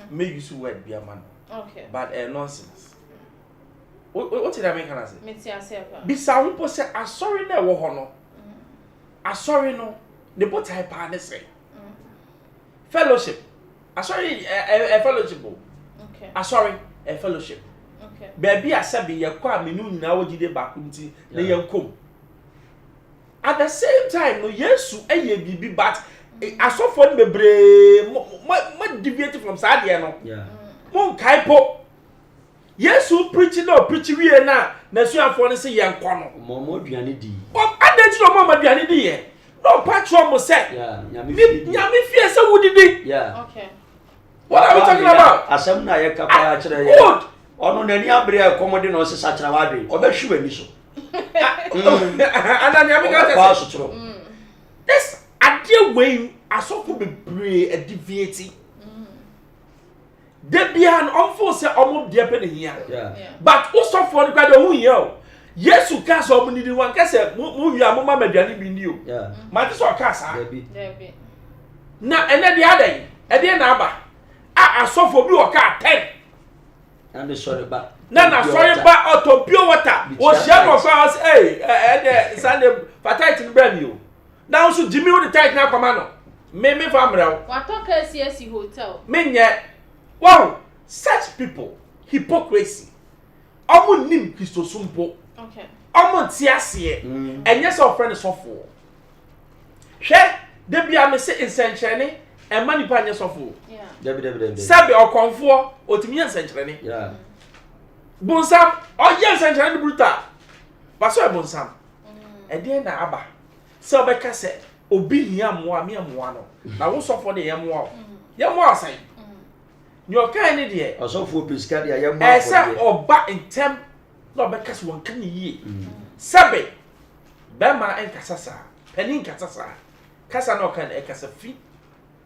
me use word bi ama no okay but nonsense what did I make an answer? Bisa who say a sorry na wo ho no. A sorry no. The both type pa say. Fellowship. A sorry a fellowship. Okay. A sorry a fellowship. Okay. Baby asabi ye kwa menu nyina wo gide bakunti na ye nkom. At the same time no Yesu eye bibi but asofo no bebre mo deviate from side here no. Yeah. Mo kai po Yesu preaching no preach wie na suafo ne se ye nkọ no mo duane di o adeti no mo duane di ye no patro mo say yeah nyame fie se wudidi yeah okay what are we talking about asem na ye kapa ya kire ye good ono nani abre akomode no se sa kire wade obehwe ani so ana nyame ka pa so tro this ade wey asofo bebre deviate Debian unforce omo de pe ne hia but usofo ne kwade hu hia o Yesu ka so omo nidi wan ka se mu wi amoma maduane bi ni o ma ti so ka sa Debi na ene de adan e de na aba asofo bi o ka 10 and sorry ba na sorry ba auto pure water o share no fa say de Sunday fatality ni bra mi o na so jimi o de tight na kwama no me fa mra o wa to ka CSC hotel me nye wow, such people, hypocrisy. Omo nim Christo sumpo. Okay. Omo tiasie. Enye so friend so for. Hwe, de bia me se insenchene, e mani pa nye so for. Yeah. Debi. Sabe okonfo, otimi insenchene. Yeah. Bonsam, oye insenchene bruta. Baso e bonsam. E de na aba. Se obeka se obi hia moa me moa no. Na wo so for de ye moa. Ye moa sai. Your kind idea. Osofo pesika dia ye mo afọ. Esa oba intem na obeka se won kan yi. Sabe. Be ma enkasasa. Pani nkasasa. Kasa na okan ekasa fi.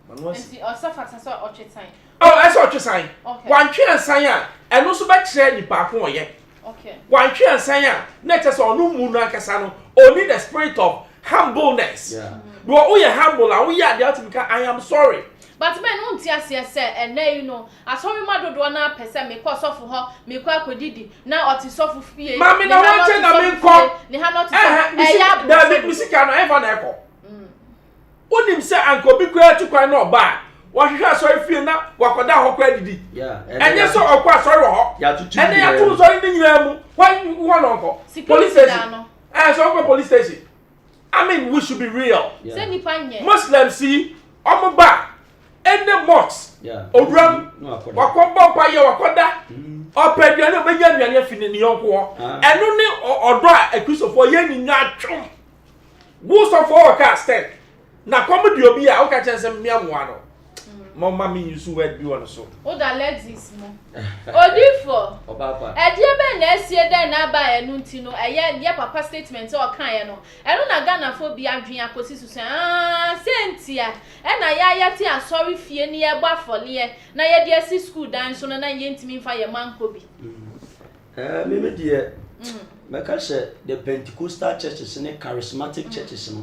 Manwasi. Enti osofa tasa otwesan. Oh, esa otwesan. Okay. Wantwe ansan a eno so be kire nipa ko oye. Okay. Wantwe ansan a na kese onu mu no akasa no, only the spirit of humbleness. Yeah. Do o ye humble a wo ya de atimika I am sorry. But men won tia se you know asori madodo na pese me ko sofu ho me ko akodidi na oti sofu fie mami na wanche na me ko ni ha not ya David misika no eva na eko onim se anko bi ko atukwan na oba wo hwehwe asori fie na wakoda ho ko adidi enye so okọ asori ho ene ya tu sori ni nyina mu wan no ko police station so police station I mean we should be real se ni panye Muslims see omoba any mosque obram wakombo pa ye wakoda opeduane obenya nuane afini ni yonko eno ni odo a Christopher ye ni nya twom wo so for ka stand na komedi obi a o ka chensem miamoa no mama mi yusu word bi won so o da Lexis mo odifo obapa e die be na esie den na ba enu nti no ye papa statement o kan ye no enu na Ghana fo bi adwen akosi susu sentia e na ya ti asori fie ni ye gba fole ye na ye die si school dan so na ye ntimi fa ye manko bi Me dear, because the Pentecostal churches and the charismatic churches,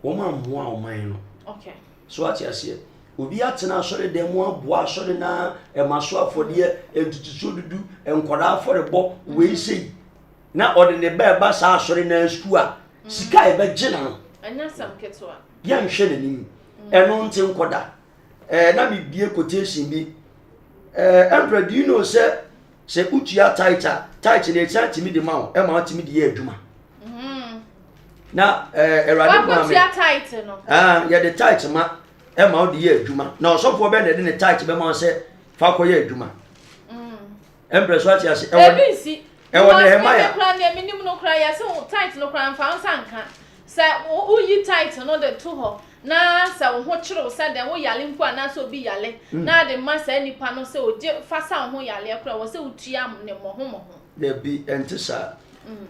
woman, one, okay. So what you say? Obi atena sori dem wo boa sori na e maso afode entutuso dudu enkwara afore bo we sei na ode ne ba ba sa sori na sku a sika e be gina no anya sam ketwa ya nhwe nanim eno nte nkoda na me bie quotation bi emperor do you know say utua tight na chanti mi de ma e ma timi de ye adwuma na erade ma me tight no ya de tight ma Emma o di adwuma na osofo be na de ne tight be ma se fa koye adwuma empress what ya se ebisi e won na hemaya plan na minim no kra ya se tight no kra mfa nsanka se wo yi tight no de to ho na se wo ho kire se de wo yale mpo ana se obi yale na de ma se nipa no se oje fa sa ho yale kra wo se utua ne mo ho de bi entisa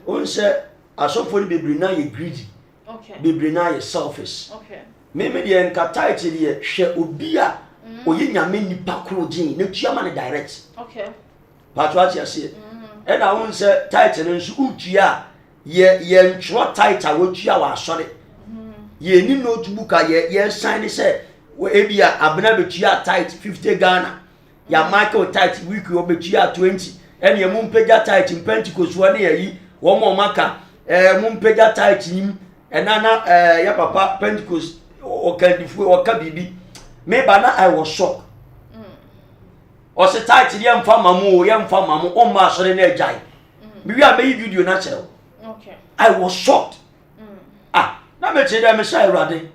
on se asofo ni bebri na ye greedy okay bebri na ye selfish okay me de enka tight de hwe obi a oyi nyame nipa kro gin na tua ma ne direct okay patwa ya se e na won se tight no nso utua ye ntro tight a wo tua wa asore ye ni notebook a ye sign se we ebia abena betua tight 50 Ghana ya Michael tight week wo betua 20 ene ye mumpeja tight in Pentecost wo ne yi wo mo maka mumpeja tight nim enana ya papa Pentecost o kandifu o kabibi me ba na I was shocked o se tight ye mfa mamu o ma asore na ajai me wi a be video na chero okay I was shocked na me che dem sha irade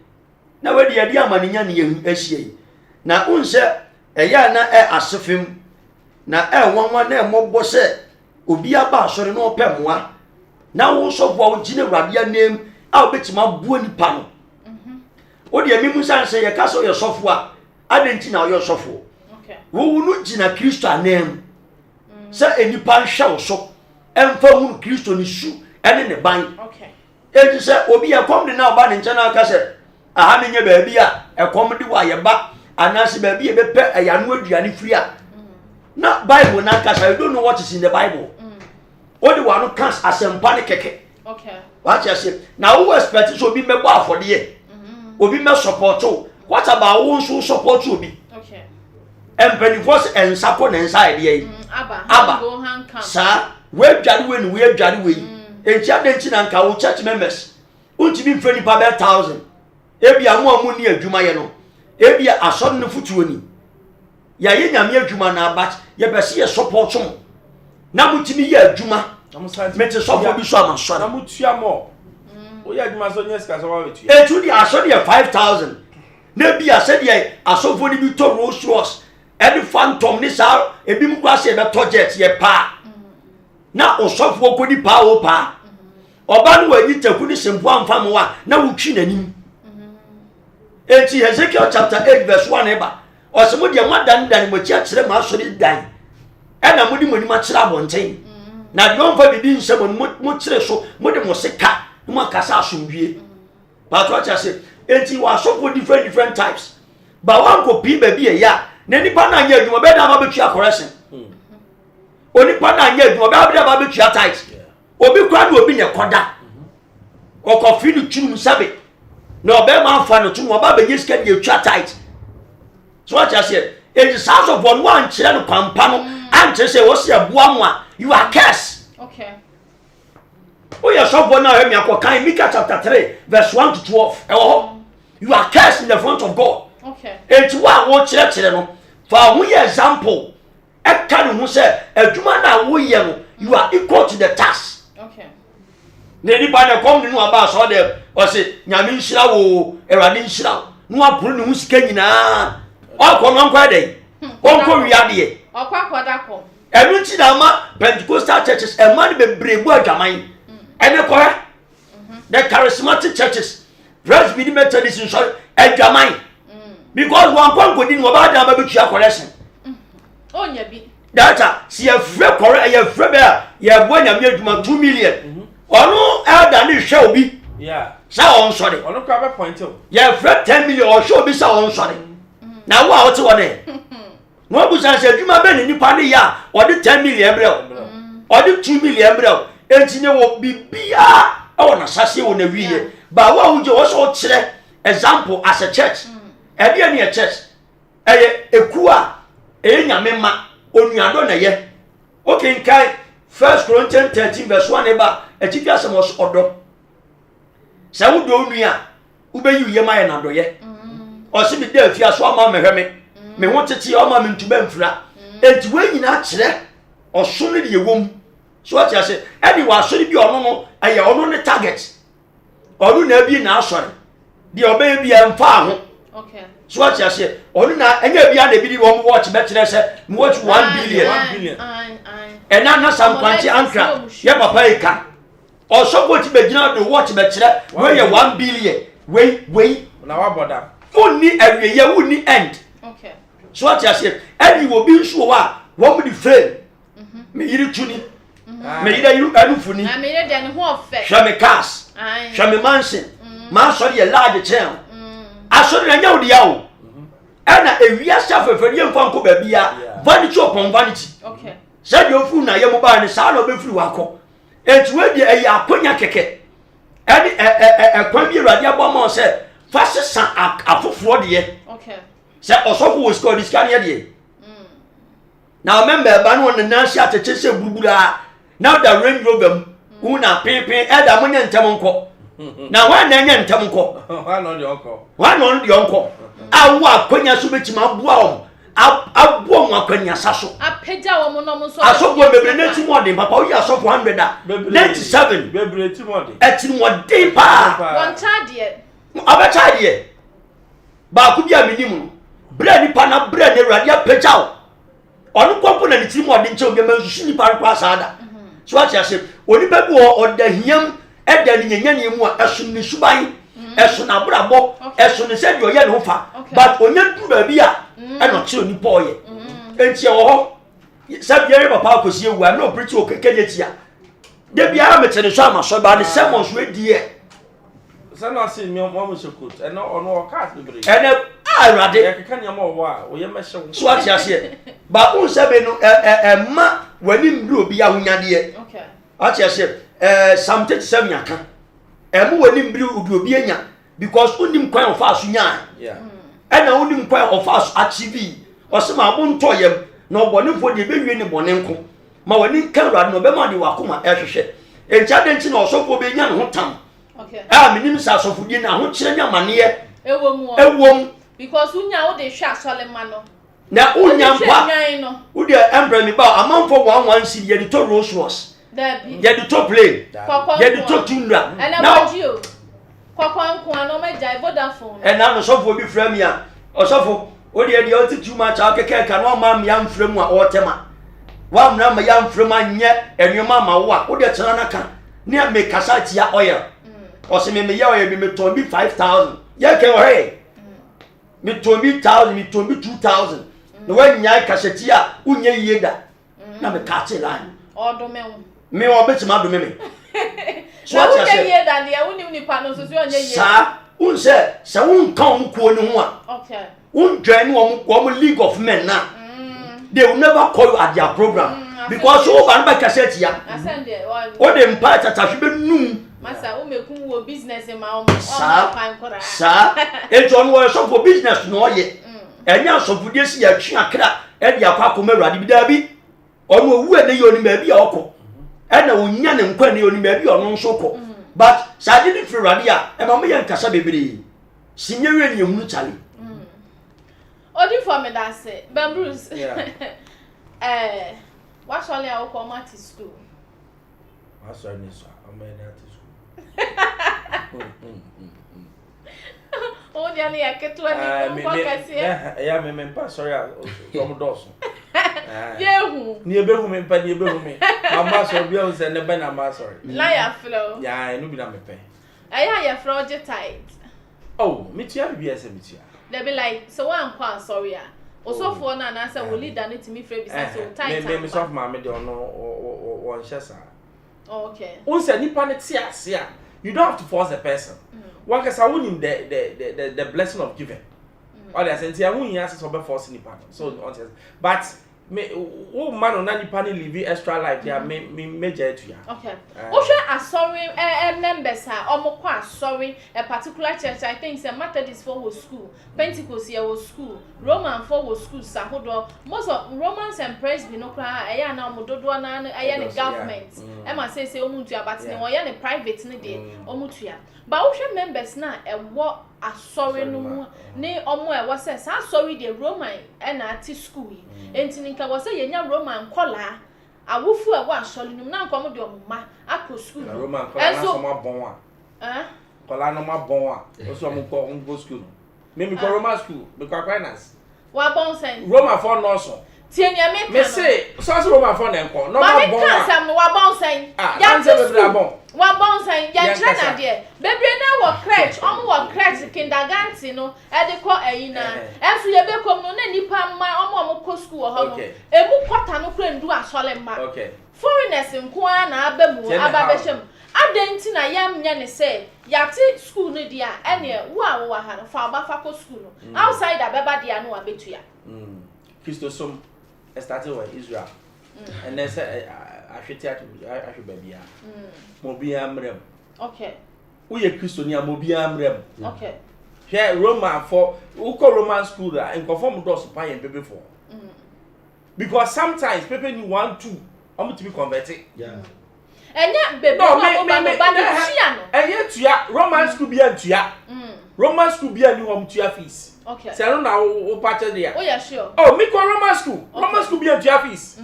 na we de ade amaninya ne yehu ahie na unse eya na asefem na wanwa na mobo se obi aba asore na opemwa na wo sofo wo gine urade anem a obetima buo nipa no o de amimu sanse ye kaso ye sofo a adenti na yo sofo okay wo wunu gina Kristo anem se enipa hwe wo so emfa wunu Kristo ni su ene ne ban okay eji se obi ekom de na oba ne nche na aka se aha menye baabi a ekom de wa ye ba anase baabi e bepe ayano aduane free a na Bible na aka say you don't know what is in the Bible what the one cast asempa ne keke okay what you say now who expect so obi mebo afode obi me support what about who so support obi okay empany force and support inside here aba go hand come sa we dware we ni we dware we enti adenti na nka wo church members untimi mfreni pa be 1000 ebia mo ni adwuma ye no ebia asor ne futuo ni ya ye nyame adwuma na abat ye pese ye support mo na mutimi ye adwuma mete sofo bi so amasore na mutua mo o ye adwuma so nyes ka so wa wetu etu di asor ye 5000 na bia se de asofo ni bi to Rolls Royce edi phantom ni sa ebi mu kwa se be to jet ye pa na osofo ko di pa o pa oba no wanyi taku ni sempo amfa mo wa na wutwi nanim enti Ezekiel chapter 8 verse 1 eba osemo de madan mo chia kire ma asori dan ena mo di monim a kire abonten na de onfa bibi nsemo mo kire so mo de mo seka mo akasa asomdwie but what you say enti wa sofo different types ba wan ko pi ba bi e ya na nipa na anya adwuma be da ba betua correction onipa na anya adwuma be da ba betua tight obi kwa na obi ne koda okofi ni tunum sabe na obe ma fa no tunum oba be yiska de atwa tight so what you say it is house of one kire no pampa no ante say wo se aboa mo a you are curse okay o ya so bona he mi akokan Micah chapter 3 verse 1 to 12 you are cursed in the front of God okay et wa wo kire no for who ye example e kan hu say adwuma na wo ye no you are equal to the task okay na ni ba na kom ni no aba so de o se nyame nhira wo erade nhira no aporo ne hu sika nyina o ko no nkwa dey o ko wiade okwakoda ko enu ti na ma Pentecostal churches e man be brebu adwaman ene ko the charismatic churches Presbyterian Methodist in sorry adwaman because one kwankodi no ba da ba betua correction onya bi data si e frɛ kɔrɛ ye frɛ be ye bo nyame adwuma 2 million ɔno elder ne hwɛ obi yeah sa on sɔre ono kwa be point o ye frɛ 10 million ɔhwɛ obi sa on sɔre na wo a wote wɔ ne no bu san sɛ adwuma be ne nipa ne ya ɔde 10 million brɛ ɔde 2 million bro enti ne wo bibia ɛwɔ na sase wo na wiye ba wa wo je wo so kyerɛ example as a church ɛde ne a church ɛyɛ ekua nyame ma onuado na ye okay kai 1 Corinthians 13 verse 1 eba etifi asem odo sɛ wo do onua wo be yi yema ye na do ye ɔse bi da afia so ama me hweme me ho tete ama me ntuba mfura enti we nyina kyerɛ ɔso ne de yewom so ati ase ɛde wa so bi ɔno no ɛyɛ ɔno ne target ɔno na bi na asɔre de ɔbɛyɛ bi amfa ho okay so ati ase ɔno na ɛnya bi ade bi di wɔn watch betre sɛ me watch 1 billion ɛna na sam kwanti ankra ye papa eka ɔsɔfo ti begina do watch betre we yɛ 1 billion we na wa boda wonni awiye wonni end okay so ati ase ɛdi wo bi nso wa wɔn di frame me yiri tuni me yiri anufuni na me yiri de ne ho ofɛ hwɛ me cars hwɛ me mansion ma so de large chain aso de nya wo dia wo ɛna ewia sha fefere ye mfa nko ba bia vanity upon vanity okay sɛ de ofu na ye mo ba ne sa na obefiri wakɔ enti we de ɛyɛ akonya keke ɛde ɛkwan bi awurade abɔ ma sɛ fa sesa afoforo de ye okay sɛ ɔsɔfo wo score discount ye de na member ba no na nansi atete se burubura now the Range Rover una pepe eda munya ntem nko na wa na nya ntem nko wa no de onko awa akonya so betima aboa abo mo akonya saso apeja wo mo no mo so asofo bebre na ti modern papa wo ya asofo 100 da 97 bebre ti modern eti modern pa one chade abachade ba ku bia minimu bre ni pa na bre na awurade apeja wo onu kwampo na ti modern che oge mansusu ni pa kwa sada so ati ase oni ba bi o odahiam eda ni nyanya mu a eso ni suban eso na brabo eso ni se de oye ne hofa but onya du ba bi a e no kire oni pa oye enti e wo ho se biere papa akosi ewu a no preach o kekenye tia de biara metere so ama so ba ne sermons we die se no se mi mo shekut e no ono o cast bebre ene awrade ya kekanya mo wo a wo ye mehye so ati ase ba unse be no ma wani mdu obi ahonyade okay ati ase Psalm 37 yaka emu wani mdu obi anya because unim kwan of asu nya yeah ena unim kwan of asu achieve osema abonto yem na obonefo de bewie ne bonenko ma wani kanra no be ma de wakoma ehwehwe encha de nti na osofo be nya ne ho tam okay minim sa asofo die na ho kire nya mane ewom because unya wo de hwe asolema no na unya mpa wo de embrem mi ba amanfo 116 ye de to Rolls Royce ye de to plane ye de to tundra na wajio kwakwanko ano meja Vodafone na no sofo bi fra mi a osofo wo de o ti too much akeke ka no ma mi amfra mu a o tema wa mna ma ya mfra ma nye enwoma ma wo a wo de tena na ka ne me kasa tia oil o se me ya oil bi me to bi 5000 ye ke o he me to bi 1000 me to bi 2000 no wa nya kasa tia unye yeda na me ka che line odome wo me o betima do me so ati ase ye da de unim ni pa no so onye ye sa unse sa un kan ko ni ho a okay un join wo league of men na they will never call you at their program because so ban ba cassette ya asende o de mpa tata hwe num masa o mekum wo business ma o kan kora sa e join wo so for business no ye enya so fudie si ya twa akra e de akwa akoma awrade bi da bi ono owu ene ye oni ma bi akọ ena onya ne nkwa ne oni ma bi ono nso kọ but sa de ni free awrade a e ma mo ye nkasa bebre sinye we ni ehunu chale odi for me that say Ben Bruce what shall I come at school what's your name so I'm at school oh dia ni aketu ani ko kase ya me pa sorry from doso yehu ni ebehu me pa ni ebehu me mama so bia o se ne be na ma sorry la ya flow ya no bi na me pe aya ya flow je tight oh me tia bi ese me tia they be like so one kwa sorry ah osofo na na say we leader ne timi free be say so tight me soft ma me de ono won shesa okay unse nipa ne tia ase a you don't have to force a person one case I wouldn't the blessing of giving all the sense I wouldn't ask for force nipa so but me wo man on any panel live extra life there me major to ya. Okay. Sorry, members sorry, a particular church, I think it's Methodist for school, Pentecost here was school, Roman for school, Sahodo, most of Romans and Presbyterian, I now Mododuana, I am the government. Emma says, Omutia, but no, I am a private need, Omutia. But Ocean members now, and what a sorry no ne omo was says, I'm sorry, the Roman and artist school. And Tinika was a young Roman collar. I will feel a wash, so you now come to my aqua school. Roman collar, so my bon. Collar no more bon, also go school. Maybe go Roman school, because finance. What bon saying? Roman for no. Tienya me say, so Roman for them. No more bon. Some what bon saying? What bon saying? Yan China dear. Baby now what crutch, what crutch kindergarten, no, adequate a ina. And so you become no nipa ma omo school or home. Emu kwata no kren do a solemn ma. Okay. Foreigners in Kwana abemu ababeshem. Adenti na yam nya ne say yati school no dia ene wo ha fa abafako school no. Outside abeba dia no abetua. Christosom started with Israel. And then say I should baby. Mobia mrem. Okay. We are Christonia mobia mrem. Okay. Here Roman for uko Roman school and conform to supply and baby for. Because sometimes people you want to to be converted. Yeah. And yet baby and yet ya Roman school be and ya. Roman school be a new home to your fees. Okay. So now patch there. Oh yeah, sure. Oh, me call Roman school. Okay. Roman school be a to your fees.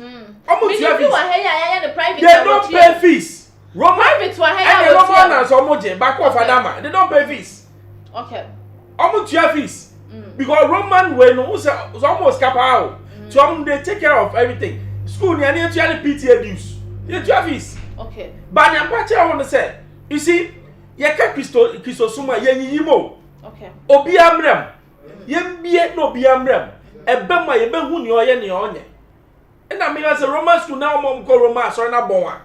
Almost your fees. The private. They don't pay fees. Roman private one here. And the Roman and some moje back off Adama. They don't pay fees. Okay. Almost your fees. Because Roman when almost cap out. So they take care of everything. School near to your PTA dues. You your fees. Okay. But the patch I want to say, you see, you can't Christo Suma Yimo. Okay. Obi amrem. Yembie no bi amrem. Ebe ma yebe hu ni oye ni onye. E na me say Roman school na mom ko Roman so na bon a.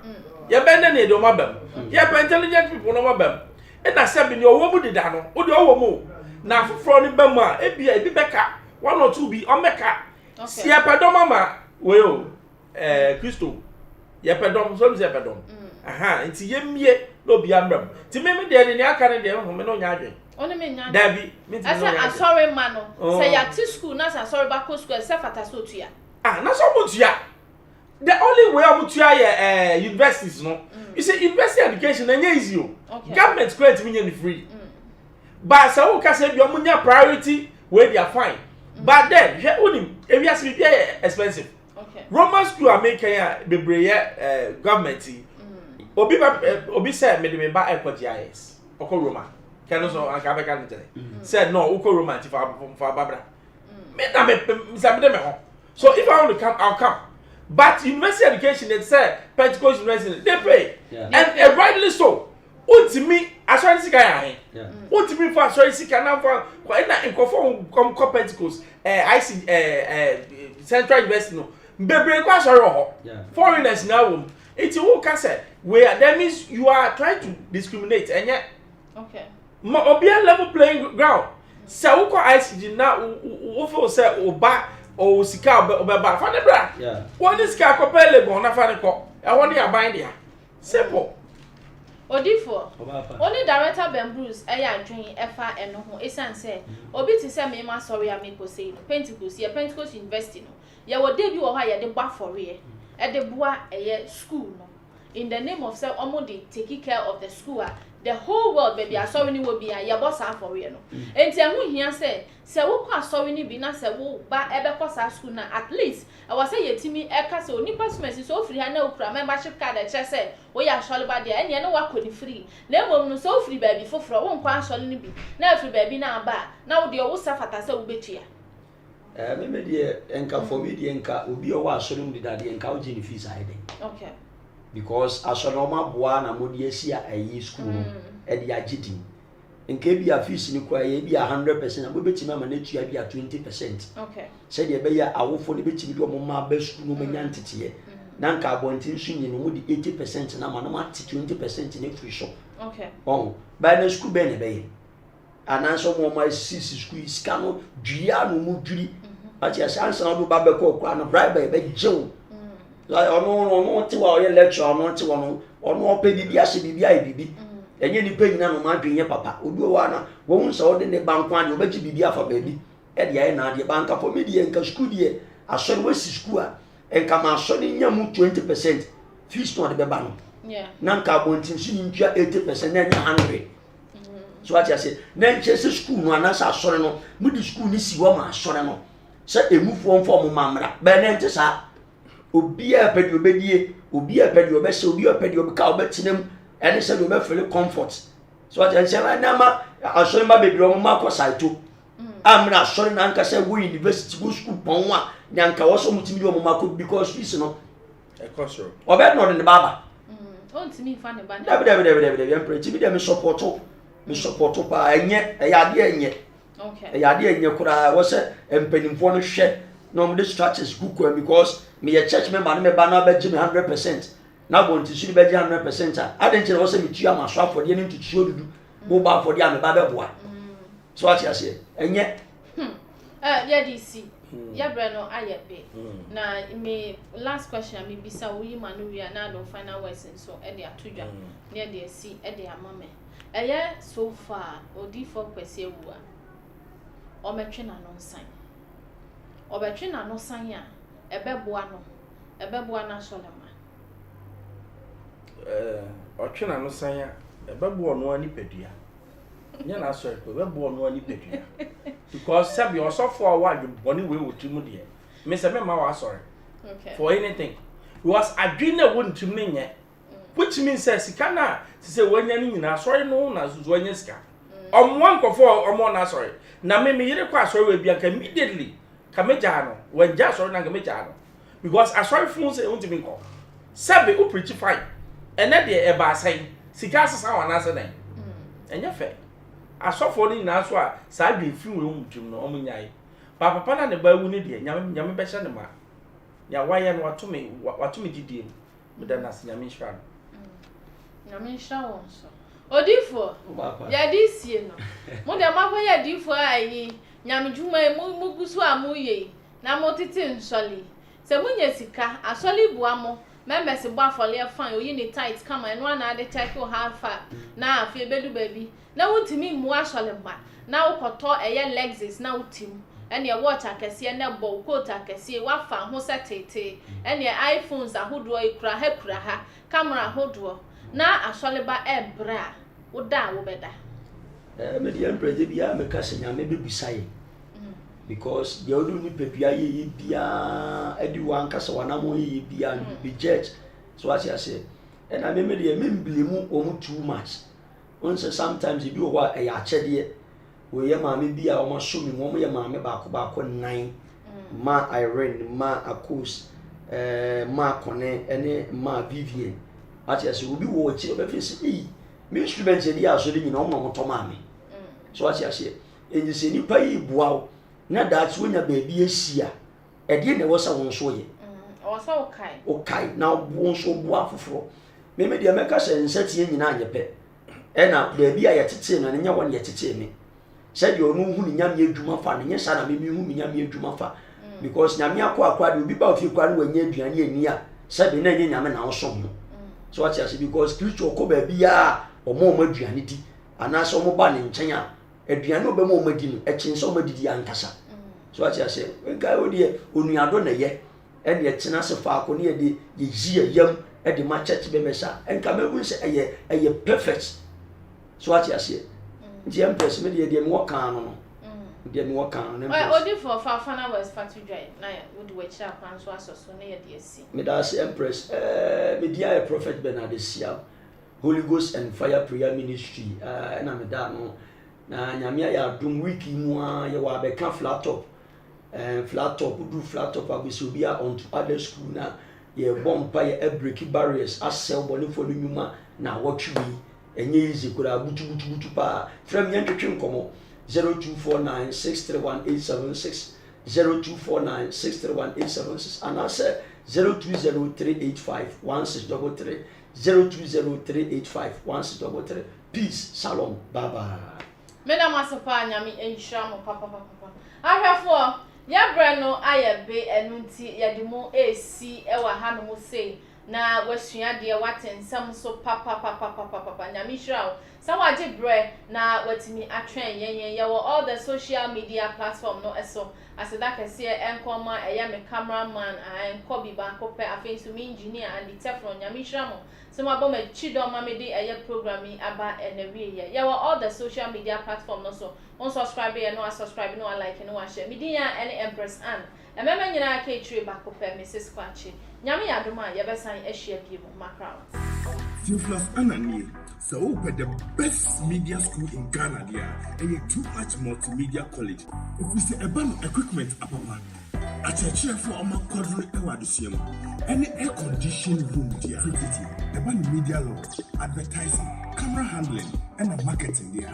Yebe ne ne do mabam. Yebe intelligent people no mabam. E na se bi ni owo mu dida no. O de owo mu. Na afofro ni bam a e bia e bi beka. One or two bi o meka. Si e pedom mama we o Christo. Ye pedom so bi se pedom. Aha, nti yemie no bi amrem. Ti me de ni aka ne de ho me no nya adwen. Only me nya. Dabi, I say I'm sorry man. Say ya to school na sorry back to school self ataso to ya. Ah, na so mutu ya. The only way mutu ya universities no. You say university education na easy o. Government grant me any free. But say who can say bi omunya priority where they are fine. But then, je unim, e wi be expensive. Okay. Roman school America ya bebreye government. Obi say me de me ba airport GIS. Oko Roman. Can also anka can tell. Said no, Uko romantic for Barbara. Me na me ho. So if I want to come, I'll come. But university education, they say Pentecost University, they pay. Yeah. And rightly so. Ultimate assurance guy. Yeah. Ultimate for assurance can for in conform Pentecost IC Central University no. Bebre kwa sorrow. Foreigners now. It's who can say where that means you are trying to discriminate and yet okay. Obia level playing ground. Say who call ICG now who feel say oba or sika obeba fa ne bra. Yeah. One is sika ko pele go na fa ne ko. E won dey aban dia. Simple. Odifo. Only director Ben Bruce eya adwen efa eno ho esan say obi ti say me ma sorry am ko say Pentecost University no. Ye wo dey bi wo ha ye dey ba for ye. E dey boa eye school no. In the name of say omo dey take care of the school. The whole world baby asori ni wo bi a ye boss for we no enti ehun hia say wo kwa asori ni bi na say wo ba ebe kosa school na at least I was say yetimi e ka say onipa smesi so free ha na okura membership card e che say wo ya asori ba de ene no wa koni free na emom no so free baby foforo wo nkwa asori ni bi na free baby na ba na wo de wo safata say wo betua me de enka for me de enka obi o wa asori mu de dade enka o ji ni fees aide okay. Because asonoma boa na modi asia ayi school no e de agidi nke bi a fees ni kwa ye bi 100% na betima ma na tua bi a 20%. Okay. Said ye be ya awofo ne betimi do mo ma ba school no manya ntete na nka abontin sunye no mo di 80% na ma na ma 20% ne free shop. Okay. Oh, ba na school be ne be ye. Ananso mo ma 6 school iska no dua no mu duri ati ase ansa na do ba be ko kwa na bribe be jew la ono ti wa o ye lecture ono ti wono ono ope bibi ase bibi ai bibi enye ni pe nyina no ma dwenye papa obi wa na wo hunsa wo de ne bankwa de obaji bibi afa baabi e de ai na de banka for me de enka school de asori we si school a enka ma asori nya mu 20% fees no de be ba no na nka bontin si ni ntwa 80% na nya 100 so ati ase na nche se school no anasa asori no mu di school ni si wo ma asori no se emufo mfo mo mamra be na nche sa obi a pedi obedie obi a pedi obese obi a pedi obeka obetinem ene se do be feel comfort so ati ase na ma asori ma be dro mo ma ko saito amra asori na nka se wo university go school pon wa nyanka wo so mutimi do mo ma ko because fees no e kosoro obe no de baba on timi fa ne ba ne David empreti bi dem supporto pa enye eyade enye okay eyade enye kura wo se empanimfo no hwe no mo de structures gugu because me ye church member no me ba na ba gi me 100% na bo nti su be gi 100% a adenche wo se me tua ma so afode ne ntutu odudu mo ba afode a me ba be boa so ati ase enye ya DC ya brano ayebe na me last question me bisa wo yi manuria na do final words so e de atodwa ne de si e de amame eye so far odi for kwese wu a o metwe na no nsan o betwe na no san a ebeboa na solema otwe na no san a ebeboa no ani pedua nya na so ebeboa no ani pedua because sabi osofo awa boni we wotimu de me se me ma wa sorry okay for anything because adwina wontum ne nye which means sika na se wanya ni nyina sorry no na zuzu wanya sika omwa nkofo omo na sorry na me yire kwa sorry we bia ka immediately ka meja no wanja sorry na ka meja no because sorry fun se wontum nko sabi u preach fine ene de e ba sai sika sesa wana se den enye fe asofo ni nyina so a sa dwe fi we wontum no omunyai papa na ne ba wu ni de nyame be hye ne ma ya waye no watumi didie mu da na nyame hwa nyame hwa won so odifo ya disie no mo de makwa ya difo ayi nyame dwuma mu gusu amuye na mo titi nsoli se munye sika asoli buamo members bo afole fan oyi ni tight kama eno na ade check o halfa na afi bedu baby na wutimi mu asole ba na ukoto eye Lexus na utim ene watch akese na bo coat akese wafa ho setete ene iPhones ahodo ikura ha camera ahodo na asole ba ebra woda wo beda me di empress bia me ka senya me bebusaye because the odu ni pepia ye bia edi wan kasa wanamo ye bia be judge so as I say and I me dey me blame o too much once sometimes you do what e ya chede we ye ma me bia o ma show me mo ye ma me ba ko 9 ma Irene ma Akos ma Kone ene ma Vivian as I say obi wo chi obi fi say me instrument ye dia so de nyina o ma moto ma me so as I say enyi se ni pa yi bua na that wonya baby esia e de ne wo sa won so ye o sa okai na won so bua foforo me de meka se nsatie nyina anyepe e na baby a yetete no nya won yetete me se de onu hu ni nyame adwuma fa ne nya sa na me hu mi nyame adwuma fa because nyame akwa de obi ba ofi kwa no wanya aduane ani a se de na nyame na wo so ho so what you say because spiritual ko baby a omo aduane di ana so mo ba ne nchen a aduane obema omadi no echinse omadidi ankasa so what you say nka odie onuado na ye ene echina se fa ko ne ye de ye yam e de ma church be mesa nka mebu se eye perfect so what you say the empress me de me wokan no de me wokan no empress odi for fana was fatu dry na would we cha kwan so asoso na ye de asi me da se empress me dia prophet Benadesia Holy Ghost and Fire Prayer Ministry na me da no na nyame ya dum wiki mu a ye wa be ka flat top do flat top abusi obi a on to other school na ye bompa ye break barriers asel boni for no nyuma na watwi enye easy kura butu pa from yen twetwe nkomo 0249631876 0249631876 and ase 0203851633 0203851633 peace shalom bye bye Mena masopa nyami enhira mo papa ahwefo ya brano aye be enunti ya de mo AC ewa ha no mo sei na wasua de watensam so papa nyamishra sa waje bre na watimi atwen yen ye all the social media platform no eso aseda kese enkoma eya me cameraman enko bi ba ko pe afensu mi engineer and the teflon nyamishra mo so ma bom chido ma me de eya programming aba enewie ye all the social media platform no so on subscribe ye no subscribe no like no share media any Empress Ann emema nyina ka etire ba ko pe Mrs. Kwachi nyame yadoma ye besan ehia bi mo macrown Theophilus Anani, so open the best media school in Ghana there, and a too much multimedia college. If we say a band equipment apapa, a church for our quadrant ewadisium, any air conditioned room there, a band media law, advertising, camera handling, and a marketing there.